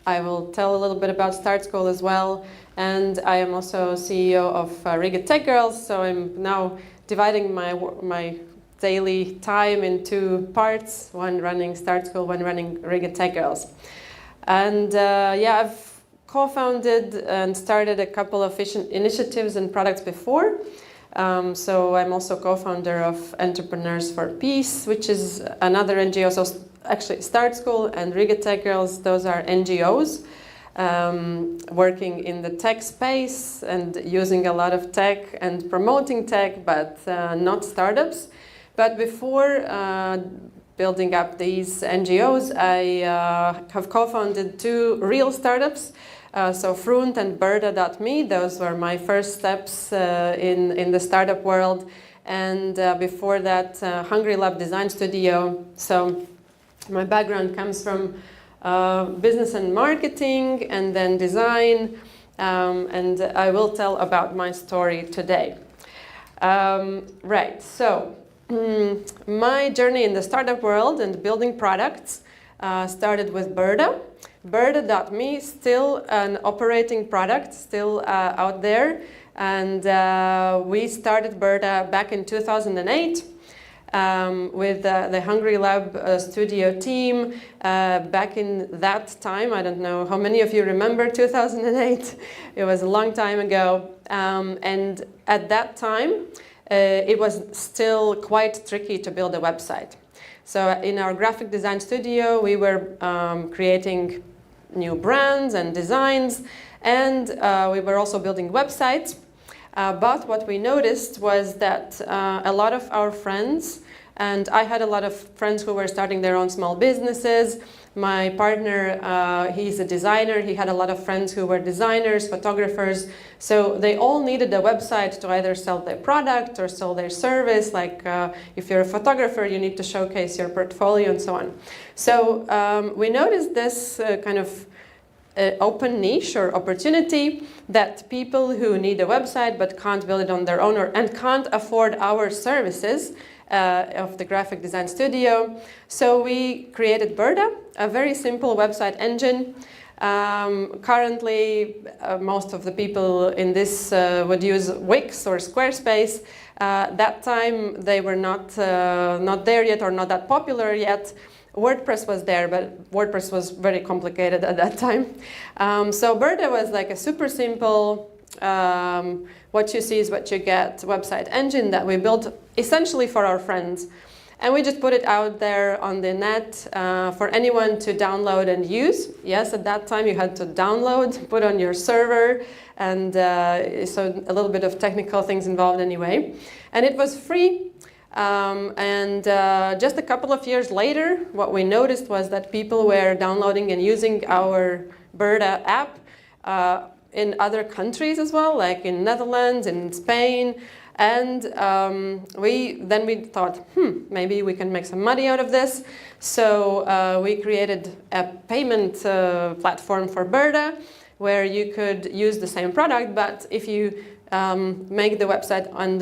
I will tell a little bit about StartSchool as well. And I am also CEO of Riga TechGirls, so I'm now dividing my daily time in 2 parts, one running StartSchool, one running Riga TechGirls. And yeah, I've co-founded and started a couple of initiatives and products before. So I'm also co-founder of Entrepreneurs for Peace, which is another NGO. So actually StartSchool and Riga TechGirls, those are NGOs. Working in the tech space and using a lot of tech and promoting tech, but not startups. But before building up these NGOs, I have co-founded 2 real startups. So Frunt and Berda.me, those were my first steps in the startup world. And before that, Hungry Lab Design Studio. So my background comes from business and marketing, and then design, and I will tell about my story today. Right, so my journey in the startup world and building products started with Berda. Berda.me, still an operating product, still out there, and we started Berda back in 2008. With the Hungry Lab studio team. Back in that time, I don't know how many of you remember 2008. It was a long time ago. And at that time, it was still quite tricky to build a website. So in our graphic design studio, we were creating new brands and designs, and we were also building websites. But what we noticed was that a lot of our friends, and I had a lot of friends who were starting their own small businesses. My partner, he's a designer. He had a lot of friends who were designers, photographers. So they all needed a website to either sell their product or sell their service. Like if you're a photographer, you need to showcase your portfolio and so on. So we noticed this kind of open niche or opportunity that people who need a website but can't build it on their own and can't afford our services of the graphic design studio. So we created Berda, a very simple website engine. Currently, most of the people in this would use Wix or Squarespace. That time they were not there yet or not that popular yet. WordPress was there, but WordPress was very complicated at that time. So Berda was like a super simple, what you see is what you get website engine that we built essentially for our friends. And we just put it out there on the net for anyone to download and use. Yes, at that time you had to download, put on your server, and so a little bit of technical things involved anyway. And it was free. Just a couple of years later, what we noticed was that people were downloading and using our Berda app in other countries as well, like in Netherlands, in Spain. And we thought, maybe we can make some money out of this. So we created a payment platform for Berda, where you could use the same product, but if you make the website and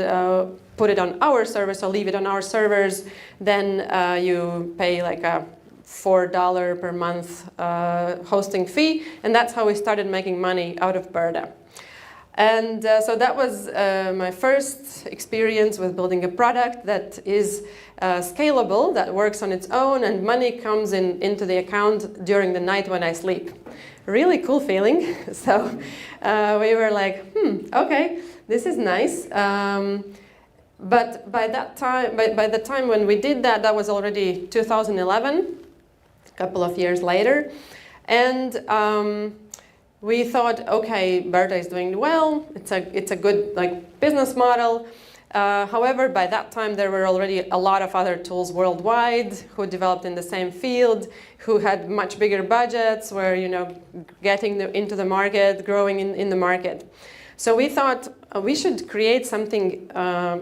put it on our servers or leave it on our servers, then you pay like a $4 per month hosting fee, and that's how we started making money out of Berda. And so that was my first experience with building a product that is scalable, that works on its own, and money comes into the account during the night when I sleep. Really cool feeling. So we were like, okay, this is nice. But by that time, by the time when we did that, that was already 2011, a couple of years later. And we thought, okay, Berda is doing well. It's a good business model. However, by that time, there were already a lot of other tools worldwide who developed in the same field, who had much bigger budgets, were getting into the market, growing in the market. So we thought we should create something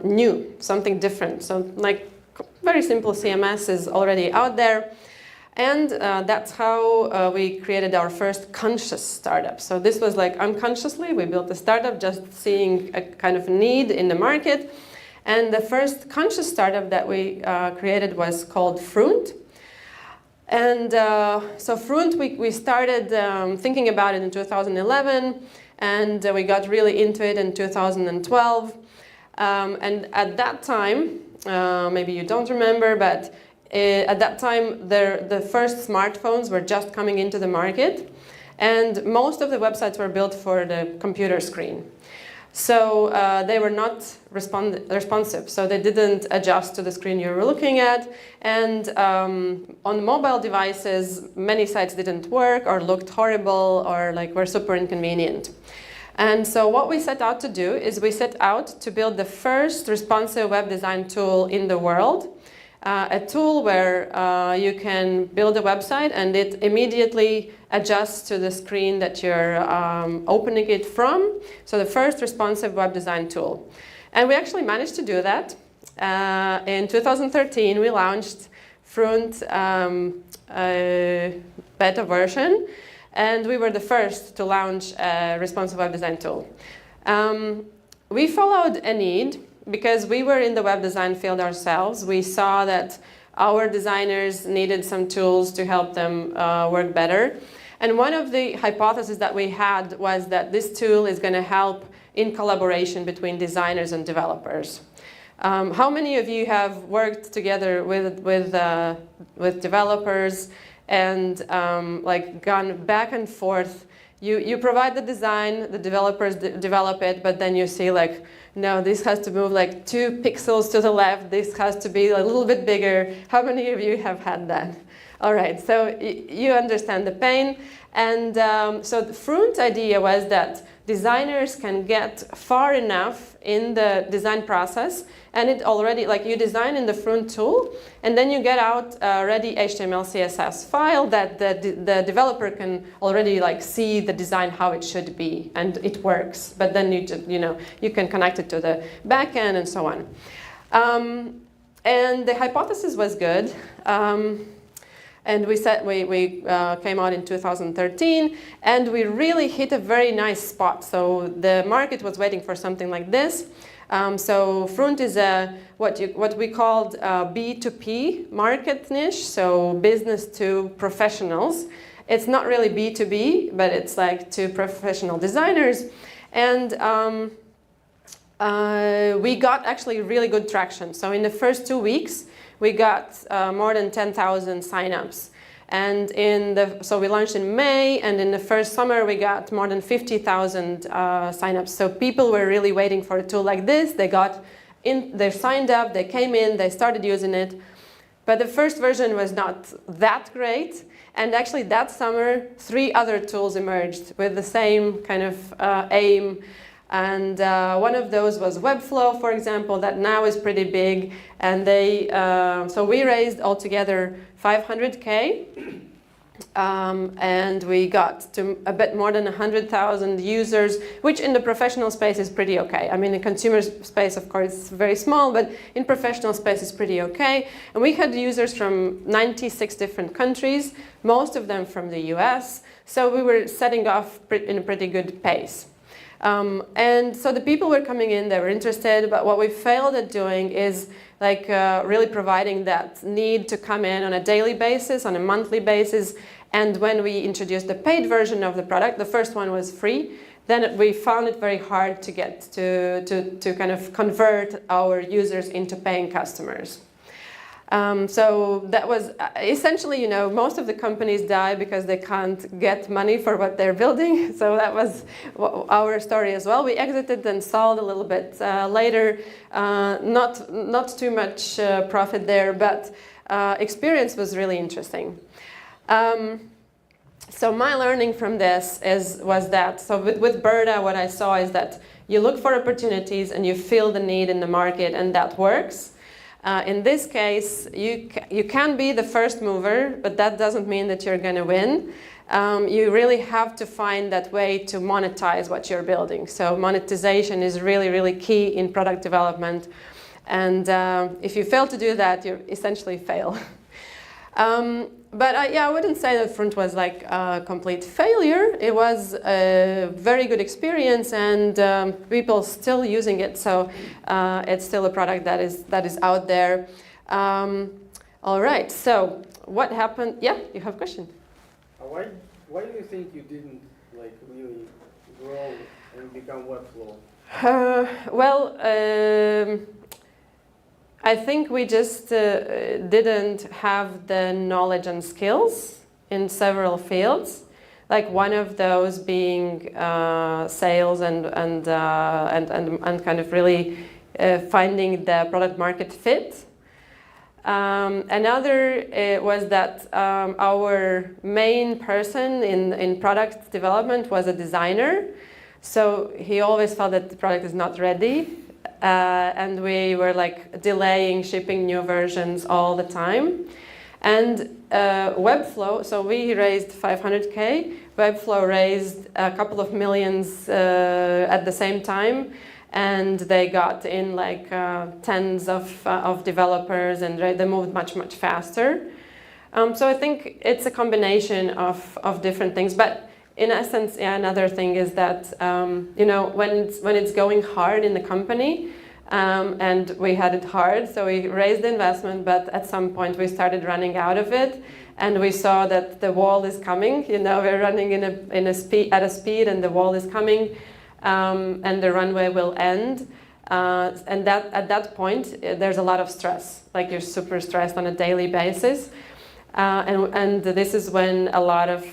new, something different. So very simple CMS is already out there. And that's how we created our first conscious startup. So this was unconsciously, we built a startup just seeing a kind of need in the market. And the first conscious startup that we created was called Frunt. And so Frunt, we started thinking about it in 2011, and we got really into it in 2012. And at that time, maybe you don't remember, but at that time, the first smartphones were just coming into the market, and most of the websites were built for the computer screen. So they were not responsive, so they didn't adjust to the screen you were looking at. And on mobile devices, many sites didn't work or looked horrible or were super inconvenient. And so what we set out to do is we set out to build the first responsive web design tool in the world. A tool where you can build a website and it immediately adjusts to the screen that you're opening it from. So the first responsive web design tool. And we actually managed to do that. In 2013, we launched Frunt beta version, and we were the first to launch a responsive web design tool. We followed a need, because we were in the web design field ourselves. We saw that our designers needed some tools to help them work better. And one of the hypotheses that we had was that this tool is going to help in collaboration between designers and developers. How many of you have worked together with developers and gone back and forth? You provide the design, the developers develop it, but then you see no, this has to move 2 pixels to the left, this has to be a little bit bigger. How many of you have had that? All right, so you understand the pain. And so the Frunt idea was that designers can get far enough in the design process, and it already, you design in the Frunt tool, and then you get out a ready HTML, CSS file that the developer can already see the design how it should be, and it works. But then you can connect it to the backend and so on. And the hypothesis was good. And we came out in 2013, and we really hit a very nice spot. So the market was waiting for something like this. So Frunt is what we called B2P market niche, so business to professionals. It's not really B2B, but it's like to professional designers. And we got actually really good traction. So in the first 2 weeks, we got more than 10,000 signups. And so we launched in May, and in the first summer we got more than 50,000 signups. So people were really waiting for a tool like this. They signed up, they came in, they started using it. But the first version was not that great. And actually that summer, 3 other tools emerged with the same kind of aim. And one of those was Webflow, for example, that now is pretty big. And so we raised altogether 500K. And we got to a bit more than 100,000 users, which in the professional space is pretty okay. I mean, in consumer space, of course, it's very small, but in professional space, it's pretty okay. And we had users from 96 different countries, most of them from the US. So we were setting off in a pretty good pace. And so the people were coming in, they were interested, but what we failed at doing is really providing that need to come in on a daily basis, on a monthly basis. And when we introduced the paid version of the product, the first one was free, then we found it very hard to get to kind of convert our users into paying customers. So that was essentially, most of the companies die because they can't get money for what they're building. So that was our story as well. We exited and sold a little bit later. Not too much profit there, but experience was really interesting. So my learning from this was that, so with Berta, what I saw is that you look for opportunities and you feel the need in the market, and that works. In this case, you can be the first mover, but that doesn't mean that you're going to win. You really have to find that way to monetize what you're building. So monetization is really, really key in product development. And if you fail to do that, you essentially fail. But I wouldn't say that Frunt was like a complete failure. It was a very good experience, and people still using it. So it's still a product that is out there. All right. So what happened? Yeah, you have a question. Why do you think you didn't really grow and become Webflow? I think we just didn't have the knowledge and skills in several fields. Like one of those being sales and kind of really finding the product market fit. Another was that our main person in product development was a designer. So he always felt that the product is not ready. And we were delaying shipping new versions all the time. And Webflow, so we raised 500K. Webflow raised a couple of millions at the same time. And they got in tens of developers, and they moved much, much faster. So I think it's a combination of different things. But in essence, another thing is that, when it's going hard in the company, and we had it hard, so we raised the investment, but at some point we started running out of it, and we saw that the wall is coming. We're running at a speed, and the wall is coming, and the runway will end. And at that point, there's a lot of stress. You're super stressed on a daily basis. And this is when a lot of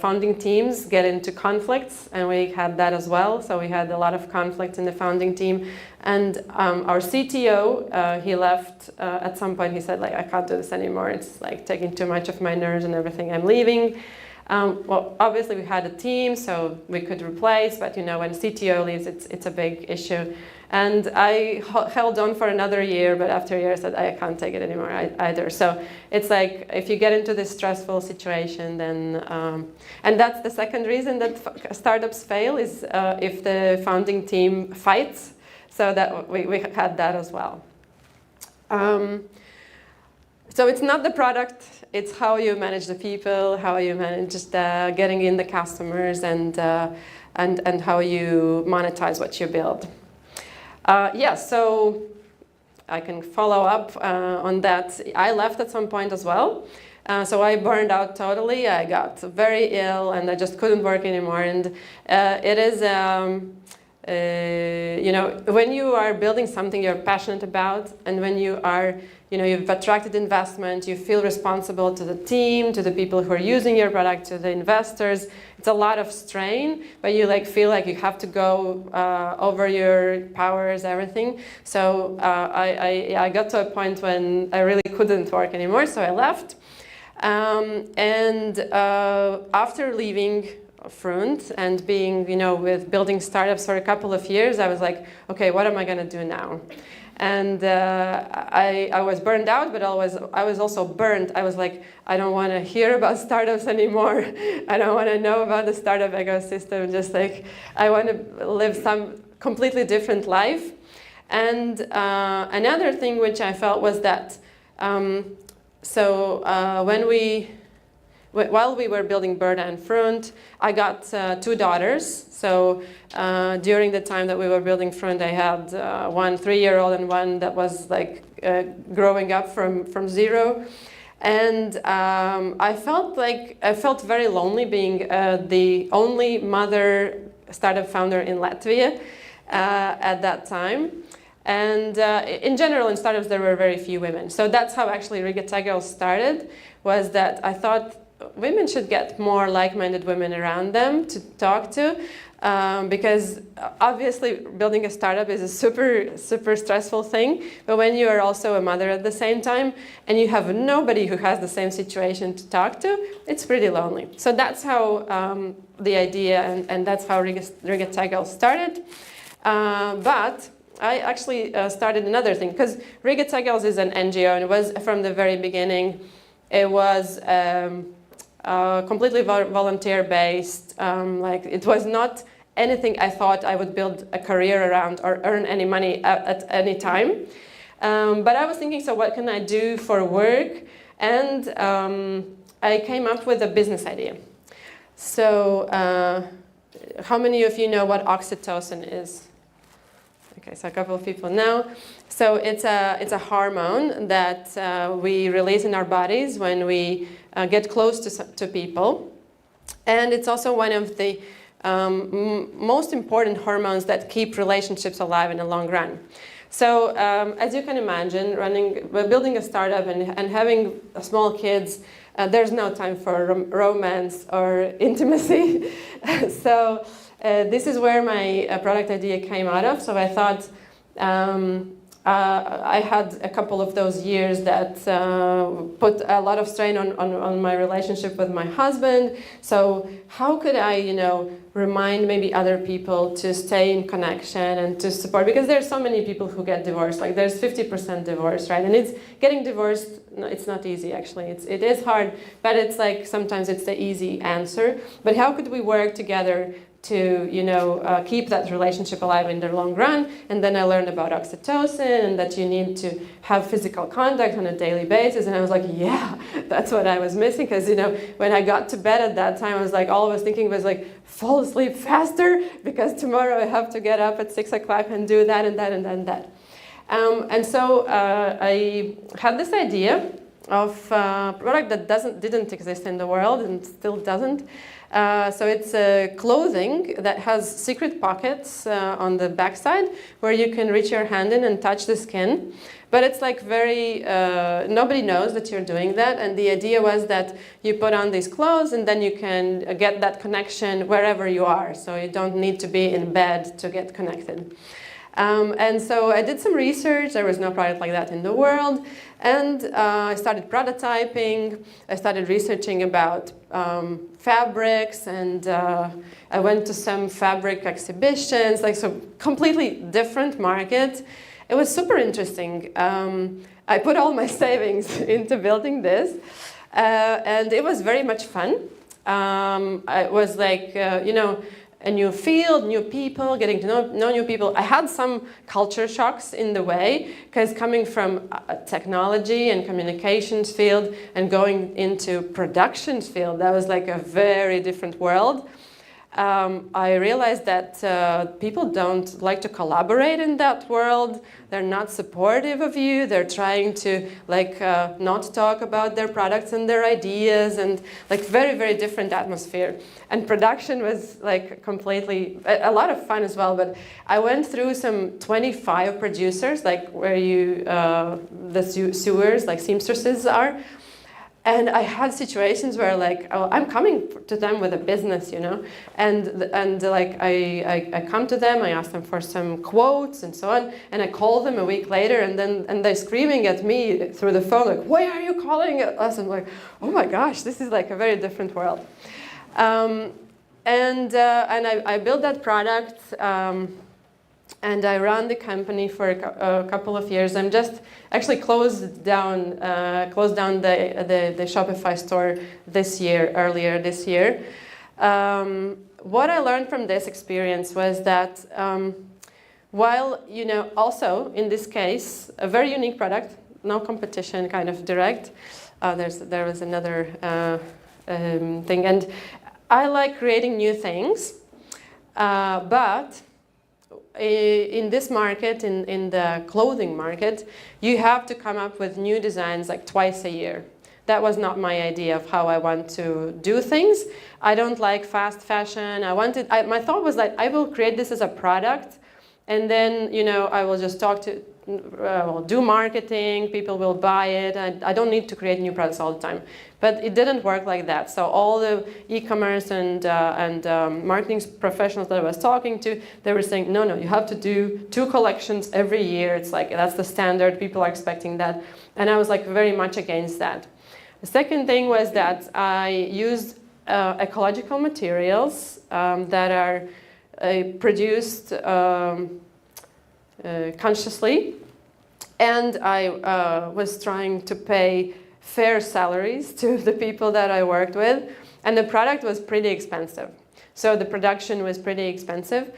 founding teams get into conflicts, and we had that as well. So we had a lot of conflict in the founding team. And our CTO, he left at some point. He said, I can't do this anymore. It's taking too much of my nerves and everything. I'm leaving. Well, obviously we had a team, so we could replace. But when CTO leaves, it's a big issue. And I held on for another year, but after a year I said, I can't take it anymore either. So it's if you get into this stressful situation, then, and that's the second reason that startups fail is if the founding team fights. So that we had that as well. So it's not the product, it's how you manage the people, how you manage just getting in the customers, and how you monetize what you build. Yeah, so I can follow up on that. I left at some point as well. So I burned out totally. I got very ill and I just couldn't work anymore. And it is, you know, when you are building something you're passionate about, and when you are, you know, you've attracted investment, you feel responsible to the team, to the people who are using your product, to the investors. It's a lot of strain, but you like feel like you have to go over your powers, everything. So I got to a point when I really couldn't work anymore, so I left. After leaving Front and being, you know, with building startups for a couple of years, I was like, okay, what am I going to do now? And I was burned out, but I was also burned. I was like, I don't want to hear about startups anymore. I don't want to know about the startup ecosystem. Just like, I want to live some completely different life. And another thing which I felt was that, while we were building Berta and Front, I got 2 daughters. So during the time that we were building Front, I had one 3-year-old and one that was like growing up from zero. And I felt very lonely being the only mother startup founder in Latvia at that time. And in general, in startups, there were very few women. So that's how actually Riga TechGirls started, was that I thought women should get more like-minded women around them to talk to, because obviously building a startup is a super, super stressful thing. But when you are also a mother at the same time, and you have nobody who has the same situation to talk to, it's pretty lonely. So that's how the idea, and that's how Riga TechGirls started. But I actually started another thing, because Riga TechGirls is an NGO, and it was from the very beginning. It was completely volunteer-based. Like, it was not anything I thought I would build a career around or earn any money at any time. But I was thinking, so what can I do for work? And I came up with a business idea. So how many of you know what oxytocin is? Okay, so a couple of people know. So it's a hormone that we release in our bodies when we get close to people. And it's also one of the most important hormones that keep relationships alive in the long run. So as you can imagine, building a startup and having small kids, there's no time for romance or intimacy. So this is where my product idea came out of. So I thought I had a couple of those years that put a lot of strain on my relationship with my husband. So how could I, you know, remind maybe other people to stay in connection and to support? Because there's so many people who get divorced. Like, there's 50% divorce, right? And it's getting divorced. No, it's not easy, actually. It is hard, but it's like sometimes it's the easy answer. But how could we work together to, you know, keep that relationship alive in the long run? And then I learned about oxytocin, and that you need to have physical contact on a daily basis. And I was like, yeah, that's what I was missing. Because, you know, when I got to bed at that time, I was like, all I was thinking was like, fall asleep faster, because tomorrow I have to get up at 6 o'clock and do that and that and that and that. And so I had this idea of a product that didn't exist in the world and still doesn't. So it's clothing that has secret pockets on the backside where you can reach your hand in and touch the skin. But it's like very, nobody knows that you're doing that. And the idea was that you put on these clothes and then you can get that connection wherever you are. So you don't need to be in bed to get connected. And so I did some research. There was no product like that in the world. And I started prototyping. I started researching about fabrics, and I went to some fabric exhibitions, like, so completely different market. It was super interesting. I put all my savings into building this, and it was very much fun. It was like, you know, a new field, new people, getting to know new people. I had some culture shocks in the way, because coming from a technology and communications field and going into productions field, that was like a very different world. I realized that people don't like to collaborate in that world. They're not supportive of you. They're trying to not talk about their products and their ideas, and like very, very different atmosphere. And production was like completely, a lot of fun as well. But I went through some 25 producers, like where the sewers, like seamstresses are. And I had situations where I'm coming to them with a business, and like I come to them, I ask them for some quotes and so on, and I call them a week later, and they're screaming at me through the phone like, "Why are you calling us?" I'm like, "Oh my gosh, this is like a very different world." And I built that product. And I ran the company for a couple of years. I'm just actually closed down the Shopify store earlier this year. What I learned from this experience was that while, also in this case, a very unique product, no competition, kind of direct, there was another thing. And I like creating new things, but in this market, in the clothing market, you have to come up with new designs like twice a year. That was not my idea of how I want to do things. I don't like fast fashion. My thought was like, I will create this as a product, and then I will just do marketing. People will buy it. I don't need to create new products all the time. But it didn't work like that. So all the e-commerce and marketing professionals that I was talking to, they were saying, no, you have to do 2 collections every year. It's like, that's the standard. People are expecting that. And I was like very much against that. The second thing was that I used ecological materials that are produced consciously. And I was trying to pay fair salaries to the people that I worked with, and the product was pretty expensive. So the production was pretty expensive,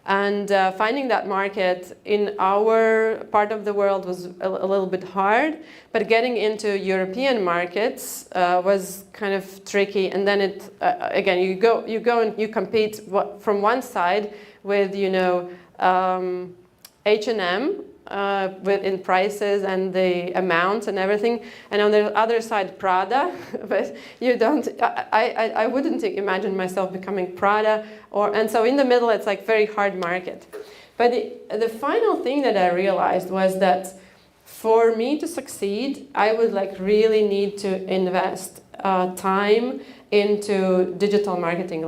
and finding that market in our part of the world was a little bit hard, but getting into European markets was kind of tricky. And then again, you go and you compete from one side with H&M, in prices and the amounts and everything, and on the other side Prada, but you don't. I wouldn't imagine myself becoming Prada, and so in the middle it's like very hard market. But the final thing that I realized was that for me to succeed, I would really need to invest time into digital marketing,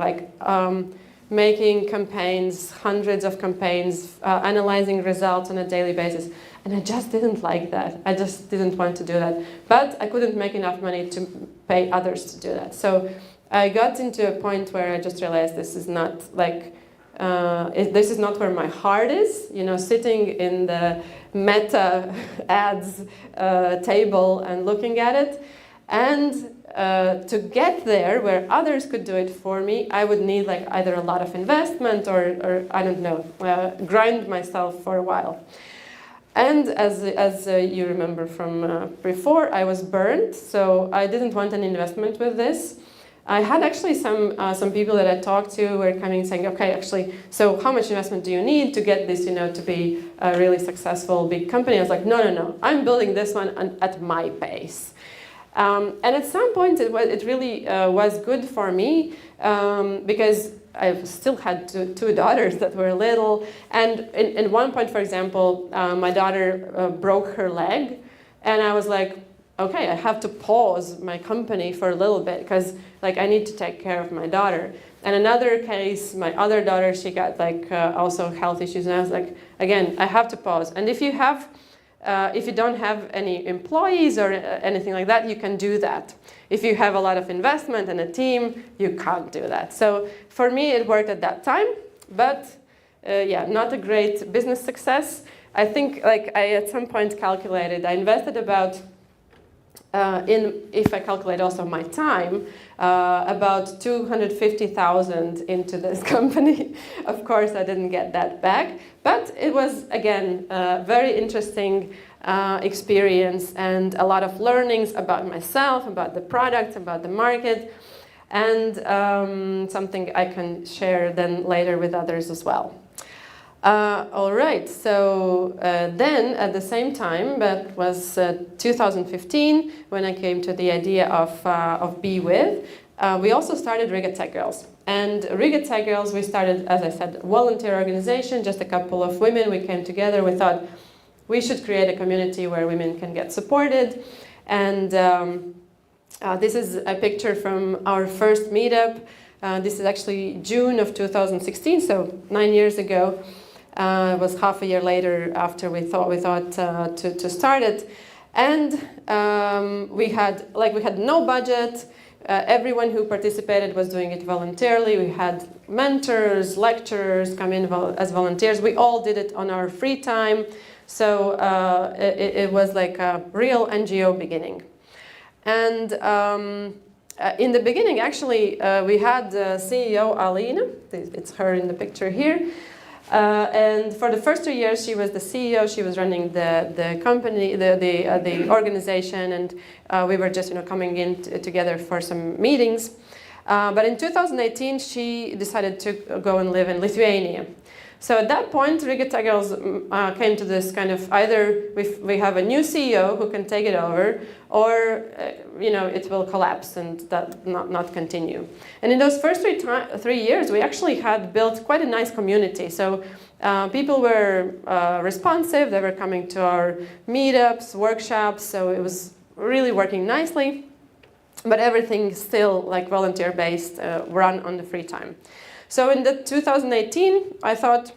making campaigns, hundreds of campaigns, analyzing results on a daily basis. And I just didn't like that. I just didn't want to do that. But I couldn't make enough money to pay others to do that. So I got into a point where I just realized this is not this is not where my heart is. Sitting in the Meta ads table and looking at it. And to get there where others could do it for me, I would need either a lot of investment or I don't know, grind myself for a while. And as you remember from before, I was burned, so I didn't want an investment with this. I had actually some people that I talked to were coming saying, okay, actually, so how much investment do you need to get this, to be a really successful big company? I was like, no, I'm building this one at my pace. And at some point, it really was good for me because I still had two daughters that were little. And in one point, for example, my daughter broke her leg. And I was like, okay, I have to pause my company for a little bit because I need to take care of my daughter. And another case, my other daughter, she got also health issues. And I was like, again, I have to pause. And if you don't have any employees or anything like that, you can do that. If you have a lot of investment and a team, you can't do that. So for me, it worked at that time, but not a great business success. I think I at some point calculated, I invested about if I calculate also my time, about 250,000 into this company. Of course, I didn't get that back, but it was, again, a very interesting experience and a lot of learnings about myself, about the product, about the market, and something I can share then later with others as well. All right, so then at the same time, that was 2015, when I came to the idea of Be With, we also started Riga TechGirls. And Riga TechGirls, we started, as I said, a volunteer organization, just a couple of women. We came together, we thought we should create a community where women can get supported. And this is a picture from our first meetup. This is actually June of 2016, so 9 years ago. It was half a year later after we thought to start it, and we had no budget. Everyone who participated was doing it voluntarily. We had mentors, lecturers come in as volunteers. We all did it on our free time, so it was like a real NGO beginning. And in the beginning, actually, we had CEO Alina. It's her in the picture here. And for the first 2 years, she was the CEO. She was running the company, the organization, and we were just coming in together for some meetings. But in 2018, she decided to go and live in Lithuania. So at that point, Riga TechGirls came to this kind of either we have a new CEO who can take it over, or it will collapse and that not continue. And in those first 3 years, we actually had built quite a nice community. So people were responsive. They were coming to our meetups, workshops. So it was really working nicely. But everything still like volunteer-based, run on the free time. So in 2018, I thought,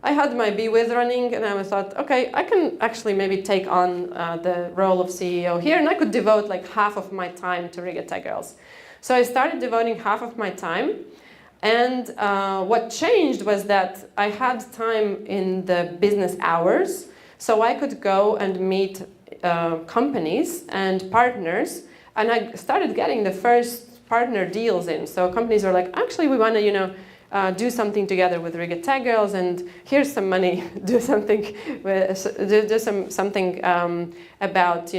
I had my Be With running, and I thought, okay, I can actually maybe take on the role of CEO here, and I could devote like half of my time to Riga TechGirls. So I started devoting half of my time, and what changed was that I had time in the business hours, so I could go and meet companies and partners, and I started getting the first partner deals in. So companies were like, actually, we want to, do something together with Riga TechGirls, and here's some money. Do something about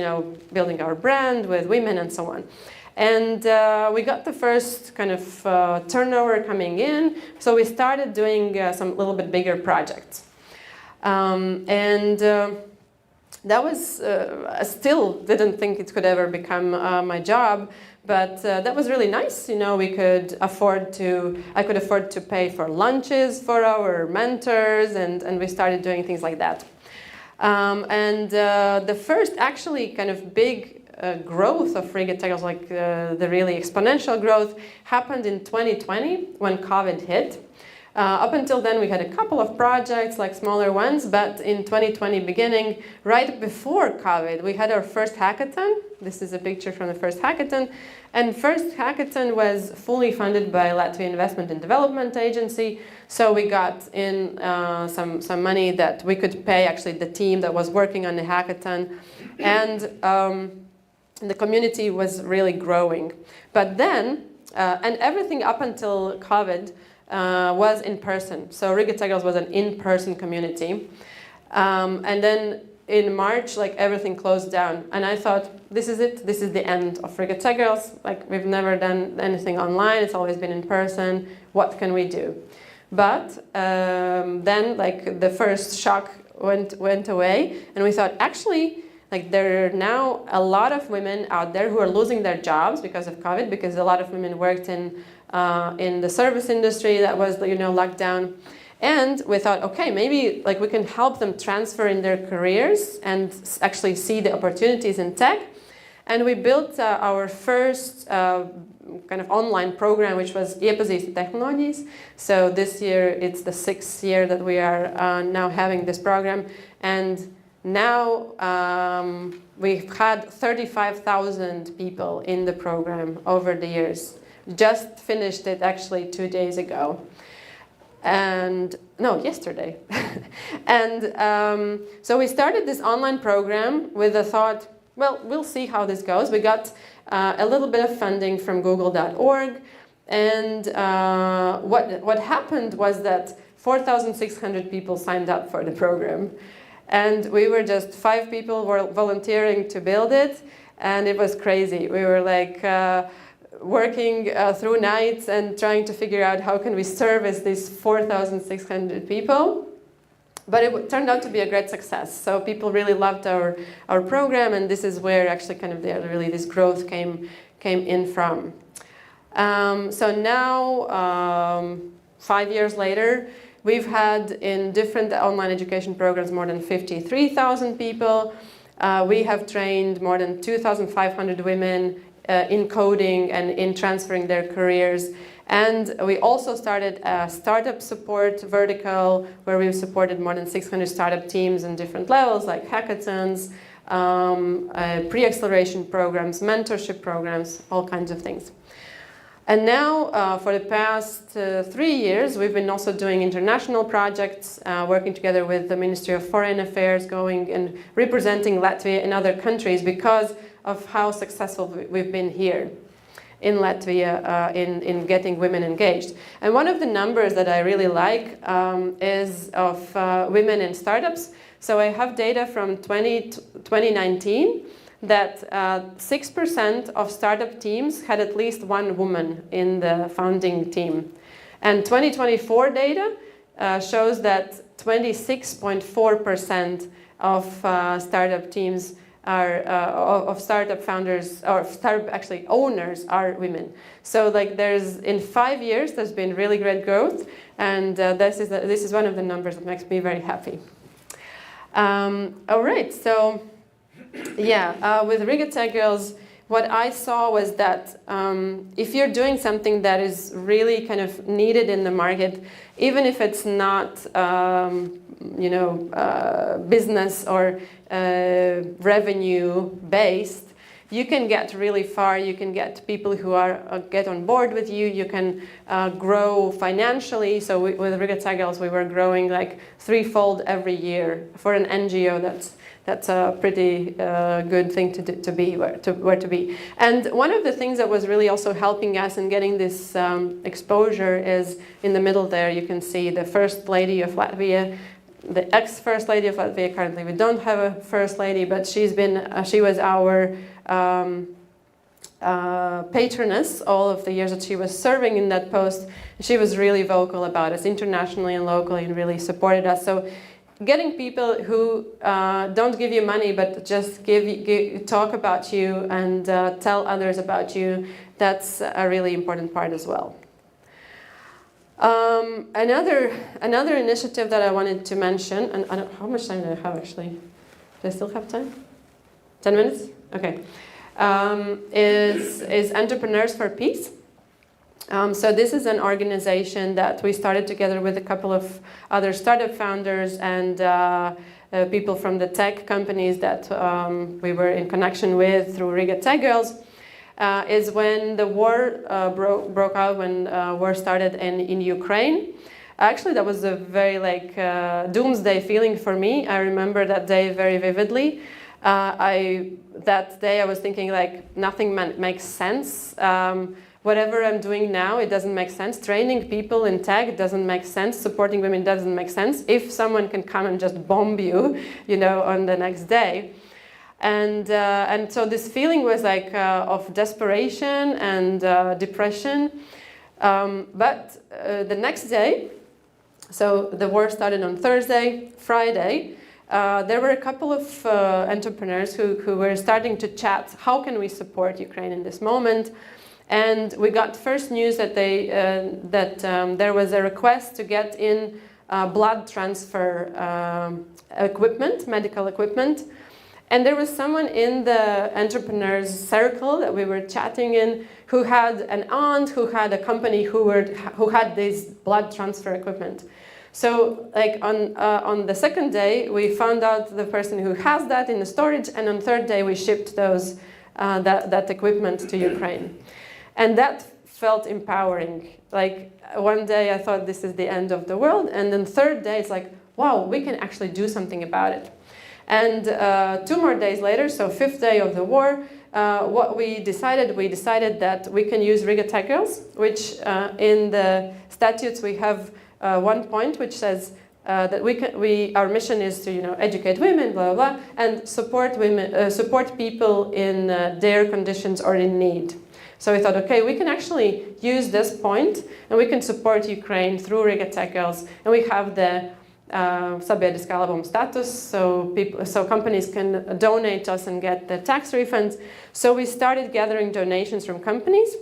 building our brand with women and so on. And we got the first kind of turnover coming in, so we started doing some little bit bigger projects, and that was I still didn't think it could ever become my job. But that was really nice. I could afford to pay for lunches for our mentors, and we started doing things like that. And the first actually kind of big growth of Riga TechGirls, like the really exponential growth, happened in 2020 when COVID hit. Up until then, we had a couple of projects, like smaller ones, but in 2020 beginning, right before COVID, we had our first hackathon. This is a picture from the first hackathon. And first hackathon was fully funded by Latvia Investment and Development Agency. So we got in some money that we could pay actually the team that was working on the hackathon. And the community was really growing. But then, and everything up until COVID, was in person. So Riga TechGirls was an in-person community. And then in March, like everything closed down. And I thought, this is it. This is the end of Riga TechGirls. Like we've never done anything online. It's always been in person. What can we do? But then like the first shock went away. And we thought, actually, like there are now a lot of women out there who are losing their jobs because of COVID, because a lot of women worked in the service industry that was locked down. And we thought, okay, maybe like we can help them transfer in their careers and actually see the opportunities in tech. And we built our first kind of online program, which was Iepazīsti tehnoloģijas. So this year, it's the 6th year that we are now having this program. And now we've had 35,000 people in the program over the years. Just finished it actually 2 days ago. And no, yesterday. And so we started this online program with the thought, well, we'll see how this goes. We got a little bit of funding from google.org, and what happened was that 4,600 people signed up for the program. And we were just 5 people were volunteering to build it, and it was crazy. We were like working through nights and trying to figure out how can we service these 4,600 people. But it turned out to be a great success. So people really loved our program, and this is where actually kind of really this growth came in from. So now, 5 years later, we've had in different online education programs more than 53,000 people. We have trained more than 2,500 women in coding and in transferring their careers. And we also started a startup support vertical where we've supported more than 600 startup teams in different levels like hackathons, pre-acceleration programs, mentorship programs, all kinds of things. And now, for the past 3 years, we've been also doing international projects, working together with the Ministry of Foreign Affairs, going and representing Latvia in other countries because of how successful we've been here in Latvia in getting women engaged. And one of the numbers that I really like is of women in startups. So I have data from 2019 that 6% of startup teams had at least one woman in the founding team. And 2024 data shows that 26.4% of startup teams are of startup founders or startup actually owners are women. So like in 5 years there's been really great growth, and this is one of the numbers that makes me very happy. All right, so yeah, with Riga TechGirls, what I saw was that if you're doing something that is really kind of needed in the market, even if it's not business or revenue based, you can get really far. You can get people who get on board with you. You can grow financially. So with Riga TechGirls, we were growing like 3-fold every year. For an NGO, that's a pretty good thing to be. And one of the things that was really also helping us in getting this exposure is in the middle there. You can see the First Lady of Latvia. The ex-First Lady of Latvia. Currently, we don't have a First Lady, but she was our patroness all of the years that she was serving in that post. She was really vocal about us internationally and locally and really supported us. So getting people who don't give you money but just talk about you and tell others about you, that's a really important part as well. Another initiative that I wanted to mention, and I don't, how much time do I have actually? Do I still have time? 10 minutes? Okay. Is Entrepreneurs for Peace. So this is an organization that we started together with a couple of other startup founders and people from the tech companies that we were in connection with through Riga TechGirls. Is when the war broke out, when war started in Ukraine. Actually, that was a very doomsday feeling for me. I remember that day very vividly. That day I was thinking nothing makes sense. Whatever I'm doing now, it doesn't make sense. Training people in tech doesn't make sense. Supporting women doesn't make sense. If someone can come and just bomb you, on the next day. And so this feeling was of desperation and depression. But the next day, so the war started on Thursday, Friday, there were a couple of entrepreneurs who were starting to chat, how can we support Ukraine in this moment? And we got first news that there was a request to get in blood transfer equipment, medical equipment. And there was someone in the entrepreneurs circle that we were chatting in who had an aunt who had a company who had this blood transfer equipment. So on the second day, we found out the person who has that in the storage, and on the third day we shipped that equipment to Ukraine. And that felt empowering. One day I thought this is the end of the world, and then third day it's wow, we can actually do something about it. And 2 more days later, so 5th day of the war, what we decided that we can use Riga TechGirls, which in the statutes we have one point which says that our mission is to educate women, blah blah blah, and support women, support people in their conditions or in need. So we thought, okay, we can actually use this point and we can support Ukraine through Riga TechGirls, and we have the sabiedriskā labuma status, so companies can donate us and get the tax refunds. So we started gathering donations from companies,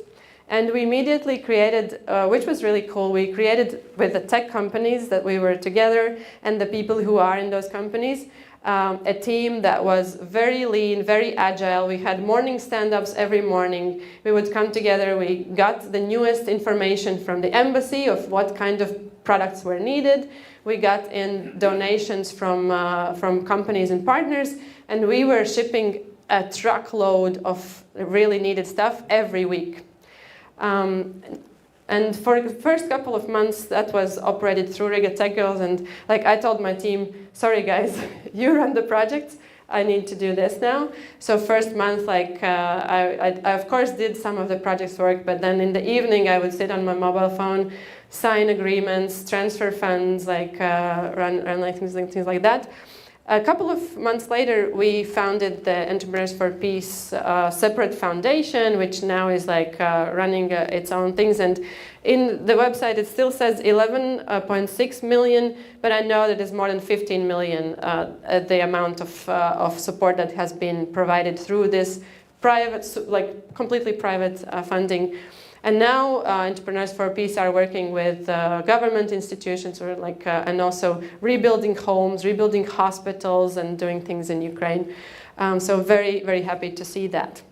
and we immediately created, which was really cool, we created with the tech companies that we were together and the people who are in those companies, a team that was very lean, very agile. We had morning stand-ups every morning. We would come together, we got the newest information from the embassy of what kind of products were needed. We got in donations from companies and partners, and we were shipping a truckload of really needed stuff every week. And for the first couple of months, that was operated through Riga TechGirls, and like I told my team, sorry guys, you run the project, I need to do this now. So first month, like I of course did some of the project's work, but then in the evening I would sit on my mobile phone, sign agreements, transfer funds, like run like things like that. A couple of months later, we founded the Entrepreneurs for Peace separate foundation, which now is like running its own things. And in the website, it still says 11.6 million, but I know that it's more than 15 million the amount of support that has been provided through this private, like completely private funding. And now Entrepreneurs for Peace are working with government institutions, or like, and also rebuilding homes, rebuilding hospitals, and doing things in Ukraine. So very, very happy to see that.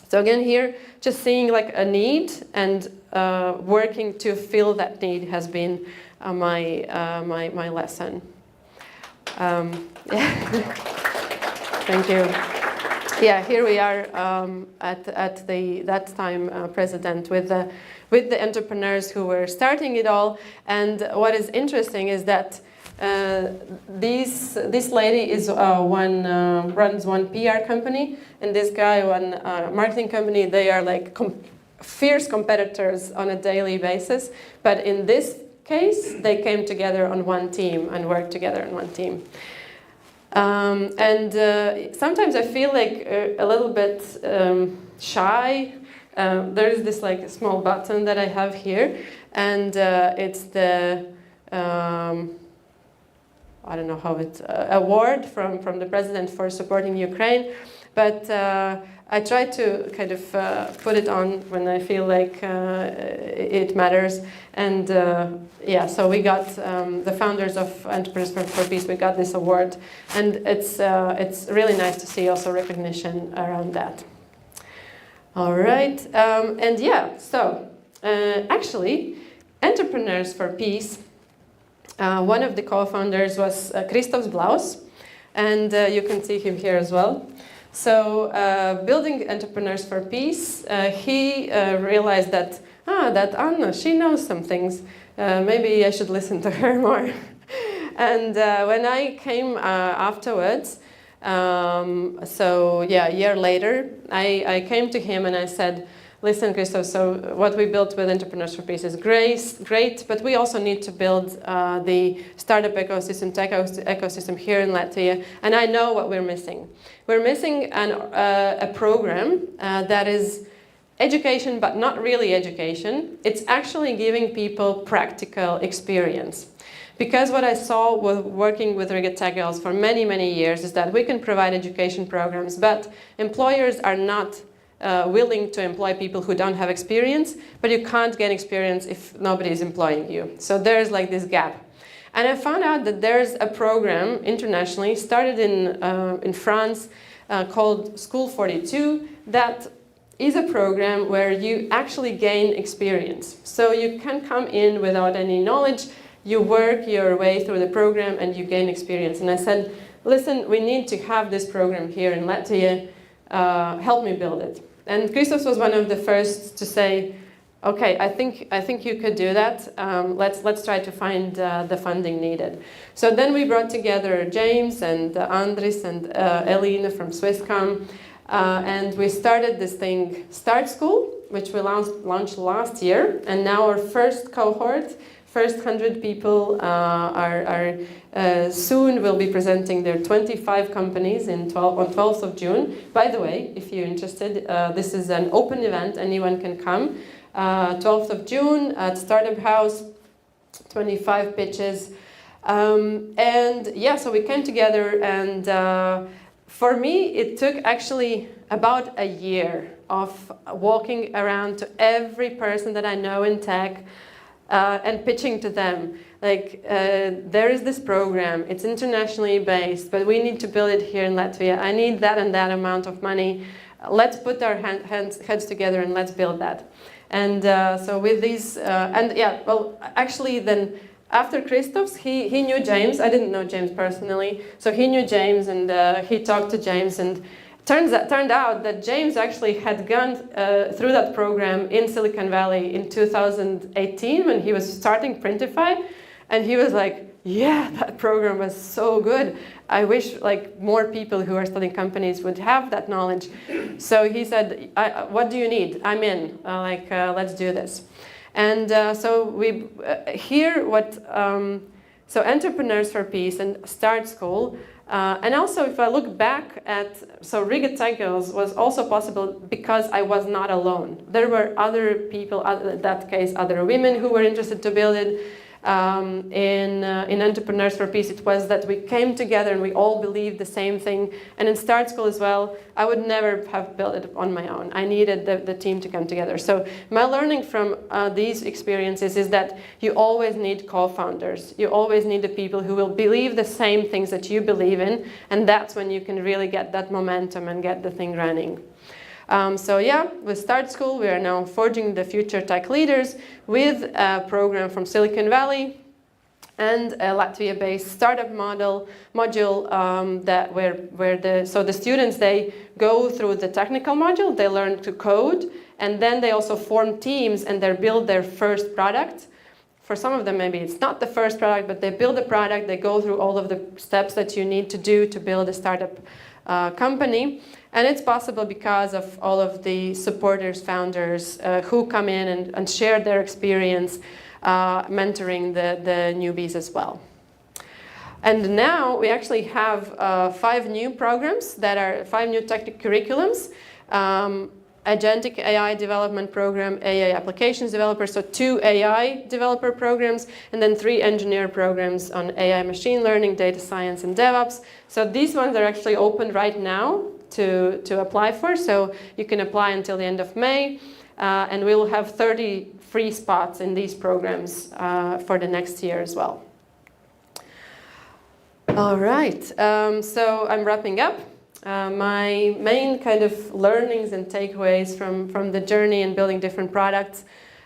So again here, just seeing like a need and working to fill that need has been my lesson. Yeah. Thank you. Yeah, here we are at that time president with the entrepreneurs who were starting it all. And what is interesting is that this lady is runs one PR company, and this guy one marketing company. They are like fierce competitors on a daily basis. But in this case, they came together on one team and worked together on one team. Sometimes I feel like a little bit shy. There is this like small button that I have here, and it's the I don't know how it award from the president for supporting Ukraine, but I try to kind of put it on when I feel like it matters. And yeah, so we got the founders of Entrepreneurs for Peace. We got this award, and it's really nice to see also recognition around that. All right, and yeah, so actually, Entrepreneurs for Peace. One of the co-founders was Christoph Blaus, and you can see him here as well. So building Entrepreneurs for Peace, he realized that Anna, she knows some things. Maybe I should listen to her more. And when I came afterwards, so yeah, a year later, I came to him and I said, listen, Christoph, so what we built with Entrepreneurs for Peace is great, but we also need to build the startup ecosystem, tech ecosystem here in Latvia, and I know what we're missing. We're missing a program that is education, but not really education. It's actually giving people practical experience. Because what I saw with working with Riga TechGirls for many, many years is that we can provide education programs, but employers are not willing to employ people who don't have experience, but you can't get experience if nobody is employing you. So there's like this gap. And I found out that there's a program internationally, started in France, called School 42, that is a program where you actually gain experience. So you can come in without any knowledge, you work your way through the program and you gain experience. And I said, listen, we need to have this program here in Latvia, help me build it. And Christoph was one of the first to say, okay, I think you could do that. Let's try to find the funding needed. So then we brought together James and Andris and Elina from Swisscom, and we started this thing, StartSchool, which we launched last year, and now our first cohort, first 100 people are soon will be presenting their 25 companies on 12th of June. By the way, if you're interested, this is an open event, anyone can come. 12th of June at Startup House, 25 pitches. And yeah, so we came together, and for me, it took actually about a year of walking around to every person that I know in tech and pitching to them. Like, there is this program, it's internationally based, but we need to build it here in Latvia. I need that and that amount of money. Let's put our heads together and let's build that. And so with these, and yeah, well, actually then after Christoph's, he knew James. I didn't know James personally. So he knew James, and he talked to James, and turned out that James actually had gone through that program in Silicon Valley in 2018 when he was starting Printify, and he was like, yeah, that program was so good. I wish like more people who are studying companies would have that knowledge. So he said, what do you need? I'm in, let's do this. And so we so Entrepreneurs for Peace and StartSchool, and also if I look back at, so Riga TechGirls was also possible because I was not alone. There were other people, in that case other women who were interested to build it. In Entrepreneurs for Peace, it was that we came together and we all believed the same thing. And in StartSchool as well, I would never have built it on my own. I needed the team to come together. So my learning from these experiences is that you always need co-founders. You always need the people who will believe the same things that you believe in. And that's when you can really get that momentum and get the thing running. So yeah, with StartSchool, we are now forging the future tech leaders with a program from Silicon Valley and a Latvia-based startup module so the students, they go through the technical module, they learn to code, and then they also form teams and they build their first product. For some of them, maybe it's not the first product, but they build a product, they go through all of the steps that you need to do to build a startup company. And it's possible because of all of the supporters, founders who come in and share their experience mentoring the newbies as well. And now we actually have 5 new programs that are 5 new tech curriculums. Agentic AI development program, AI applications developer, so 2 AI developer programs, and then 3 engineer programs on AI machine learning, data science, and DevOps. So these ones are actually open right now to apply for, so you can apply until the end of May, and we will have 30 free spots in these programs for the next year as well. All right, so I'm wrapping up. My main kind of learnings and takeaways from the journey in building different products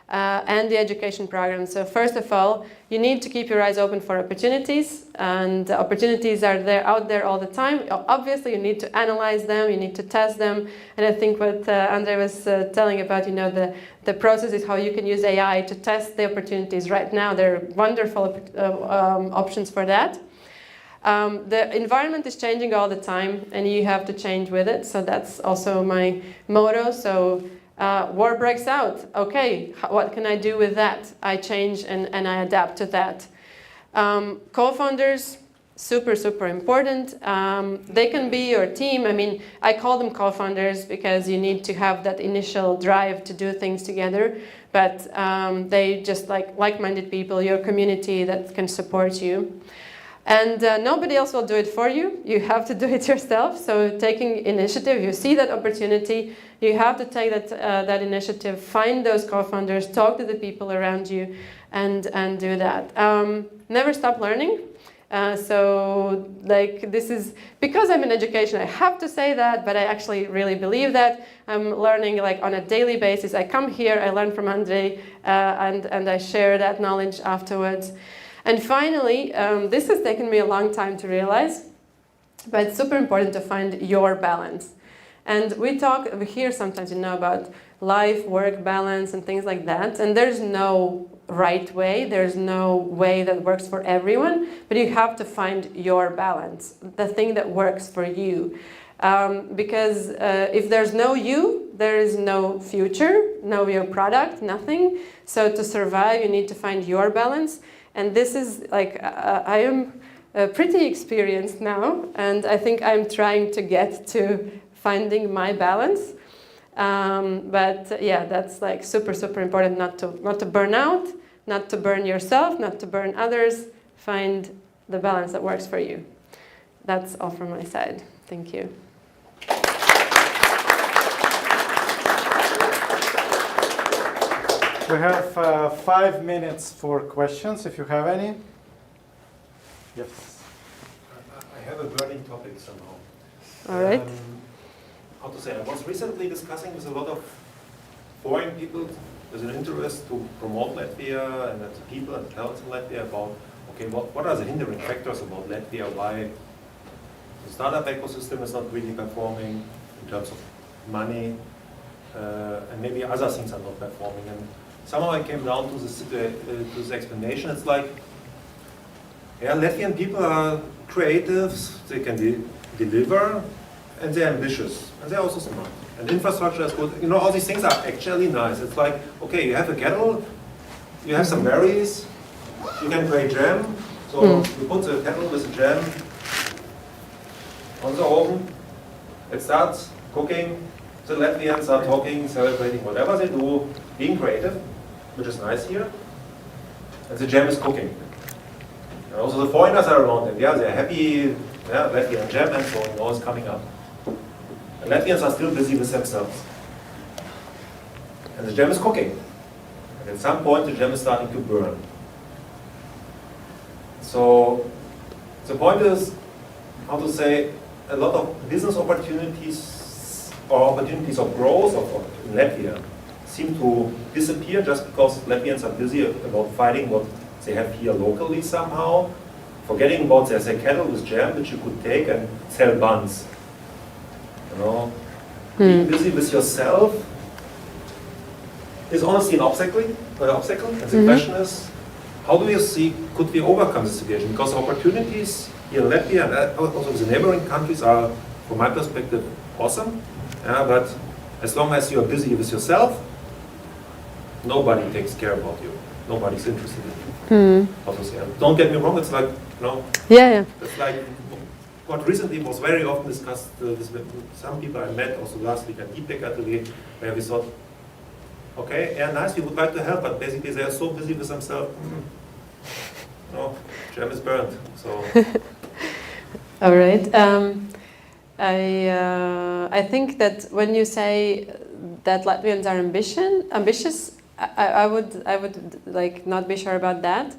and the education program. So first of all, you need to keep your eyes open for opportunities, and opportunities are out there all the time. Obviously, you need to analyze them, you need to test them, and I think what Andrei was telling about, the process is how you can use AI to test the opportunities right now. There are wonderful options for that. The environment is changing all the time, and you have to change with it. So that's also my motto. So war breaks out. Okay, what can I do with that? I change and I adapt to that. Co-founders, super, super important. They can be your team. I mean, I call them co-founders because you need to have that initial drive to do things together. But they just like-minded people, your community that can support you. And nobody else will do it for you. You have to do it yourself. So taking initiative, you see that opportunity, you have to take that initiative, find those co-founders, talk to the people around you, and do that. Never stop learning. This is, because I'm in education, I have to say that, but I actually really believe that. I'm learning on a daily basis. I come here, I learn from Andrei, and I share that knowledge afterwards. And finally, this has taken me a long time to realize, but it's super important to find your balance. And we hear sometimes, about life-work balance and things like that. And there's no right way. There's no way that works for everyone. But you have to find your balance, the thing that works for you. Because if there's no you, there is no future, no your product, nothing. So to survive, you need to find your balance. And this is like, I am pretty experienced now. And I think I'm trying to get to finding my balance. But yeah, that's like super, super important not to burn out, not to burn yourself, not to burn others. Find the balance that works for you. That's all from my side. Thank you. We have 5 minutes for questions, if you have any. Yes. I have a burning topic somehow. All right. How to say? I was recently discussing with a lot of foreign people with an interest to promote Latvia and the people and talents in Latvia about, okay, what are the hindering factors about Latvia? Why the startup ecosystem is not really performing in terms of money, and maybe other things are not performing. And somehow I came down to this explanation. It's like, yeah, Latvian people are creatives, they can deliver, and they're ambitious, and they're also smart. And infrastructure is good. All these things are actually nice. It's like, okay, you have a kettle, you have some berries, you can create jam. So you put the kettle with the jam on the oven, it starts cooking, the Latvians are talking, celebrating, whatever they do, being creative, which is nice here, and the jam is cooking. And also the foreigners are around them, yeah, they're happy, yeah, Latvian jam and so on, is coming up. And Latvians are still busy with themselves. And the jam is cooking. And at some point the jam is starting to burn. So the point is, how to say, a lot of business opportunities or opportunities of growth in Latvia seem to disappear just because Latvians are busy about finding what they have here locally somehow, forgetting about there's a kettle with jam which you could take and sell buns. Being busy with yourself is honestly an obstacle. And the question is, how do you see, could we overcome this situation? Because opportunities here in Latvia and also the neighboring countries are, from my perspective, awesome. But as long as you're busy with yourself, nobody takes care about you. Nobody's interested in you. How to say? And don't get me wrong, it's like, Yeah. it's like what recently was very often discussed with some people I met also last week at Tech Atelier, where we thought, okay, yeah, nice, we would like to help, but basically they are so busy with themselves. Jam is burned. So. All right. I think that when you say that Latvians are ambitious, I would like not be sure about that.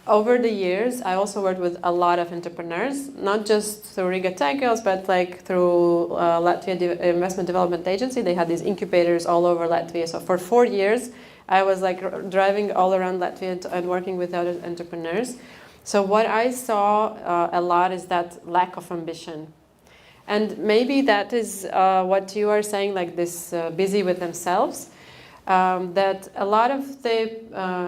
Over the years, I also worked with a lot of entrepreneurs, not just through Riga TechGirls, but like through Latvia Investment Development Agency. They had these incubators all over Latvia. So for 4 years, I was like driving all around Latvia and working with other entrepreneurs. So what I saw a lot is that lack of ambition. And maybe that is what you are saying, like this busy with themselves. That a lot of the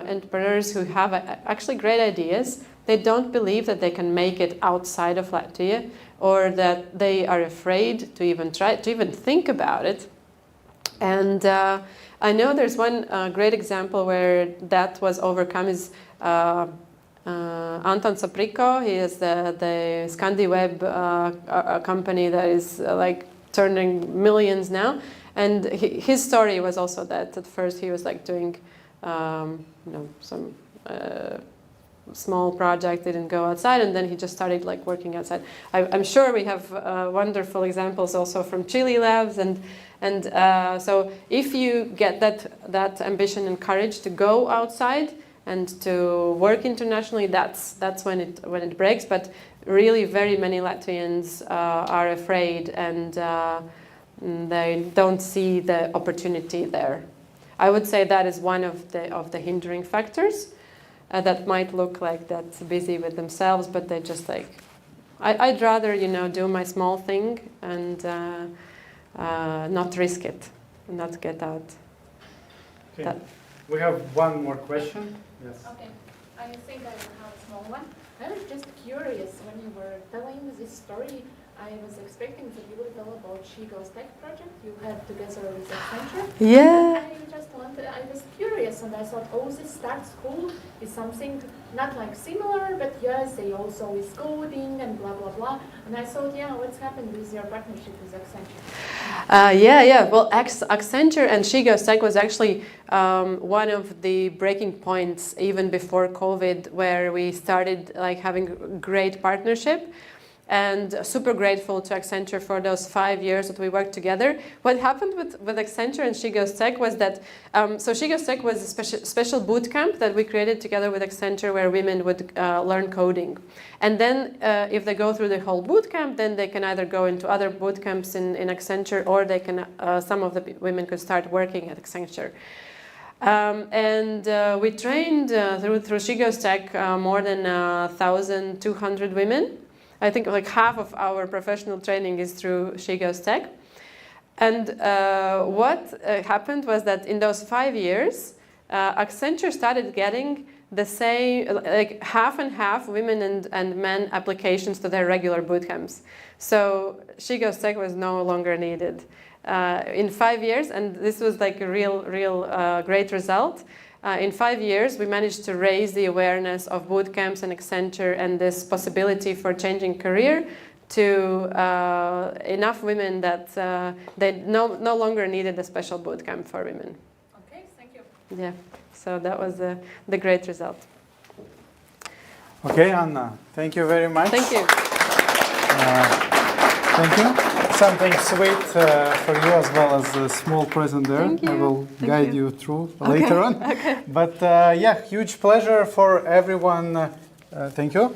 entrepreneurs who have actually great ideas, they don't believe that they can make it outside of Latvia, or that they are afraid to even try, to even think about it. And I know there's one great example where that was overcome is Anton Sapriko. He is the ScandiWeb company that is like turning millions now. And his story was also that at first he was like doing, some small project, didn't go outside, and then he just started like working outside. I'm sure we have wonderful examples also from Chile labs, and so if you get that ambition and courage to go outside and to work internationally, that's when it breaks. But really, very many Latvians are afraid and. They don't see the opportunity there. I would say that is one of the hindering factors that might look like that's busy with themselves, but they just like I'd rather, do my small thing and not risk it, not get out. Okay. That- We have one more question. Yes. Okay, I think I will have a small one. I was just curious when you were telling this story. I was expecting that you would tell about Shigo's tech project you had together with Accenture. Yeah. I was curious and I thought, oh, this StartSchool is something not like similar, but yes, they also is coding and blah, blah, blah. And I thought, yeah, what's happened with your partnership with Accenture? Yeah. Well, Accenture and Shigo's Tech was actually one of the breaking points even before COVID, where we started like having a great partnership. And super grateful to Accenture for those 5 years that we worked together. What happened with Accenture and Shigo's Tech was that, so Shigo's Tech was a special boot camp that we created together with Accenture where women would learn coding. And then if they go through the whole boot camp, then they can either go into other boot camps in Accenture, or they can, some of the women could start working at Accenture. We trained through Shigo's Tech more than 1,200 women. I think like half of our professional training is through Shigo's Tech. And what happened was that in those 5 years, Accenture started getting the same, like half and half women and men applications to their regular bootcamps. So Shigo's Tech was no longer needed. In 5 years, and this was like a real great result. In 5 years, we managed to raise the awareness of bootcamps and Accenture and this possibility for changing career to enough women that they no longer needed a special bootcamp for women. Okay, thank you. Yeah, so that was the great result. Okay, Anna, thank you very much. Thank you. Thank you. Something sweet for you as well as a small present there. Thank you. I will Thank guide you. you through later on. Okay. But yeah, huge pleasure for everyone. Thank you.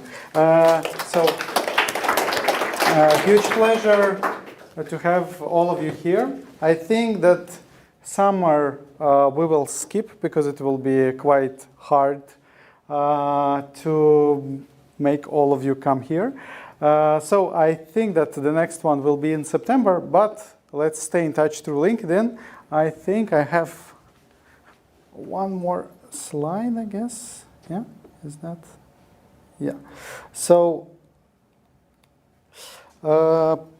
Huge pleasure to have all of you here. I think that summer we will skip because it will be quite hard to make all of you come here. So I think that the next one will be in September, but let's stay in touch through LinkedIn. I think I have one more slide, I guess. Yeah, is that? Yeah. So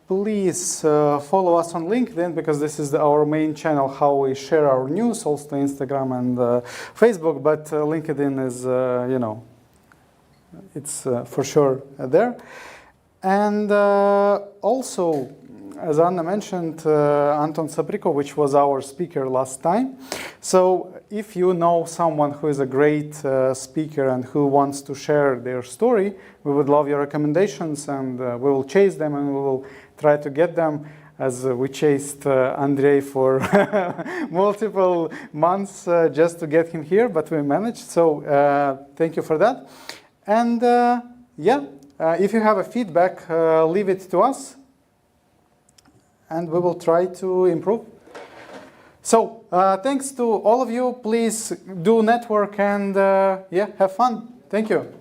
please follow us on LinkedIn, because this is our main channel, how we share our news, also Instagram and Facebook, but LinkedIn is, it's for sure there. And also, as Anna mentioned, Anton Sabriko, which was our speaker last time. So if you know someone who is a great speaker and who wants to share their story, we would love your recommendations, and we will chase them and we will try to get them, as we chased Andrei for multiple months just to get him here, but we managed. So thank you for that. And yeah. If you have a feedback, leave it to us, and we will try to improve. So thanks to all of you. Please do network and yeah, have fun. Thank you.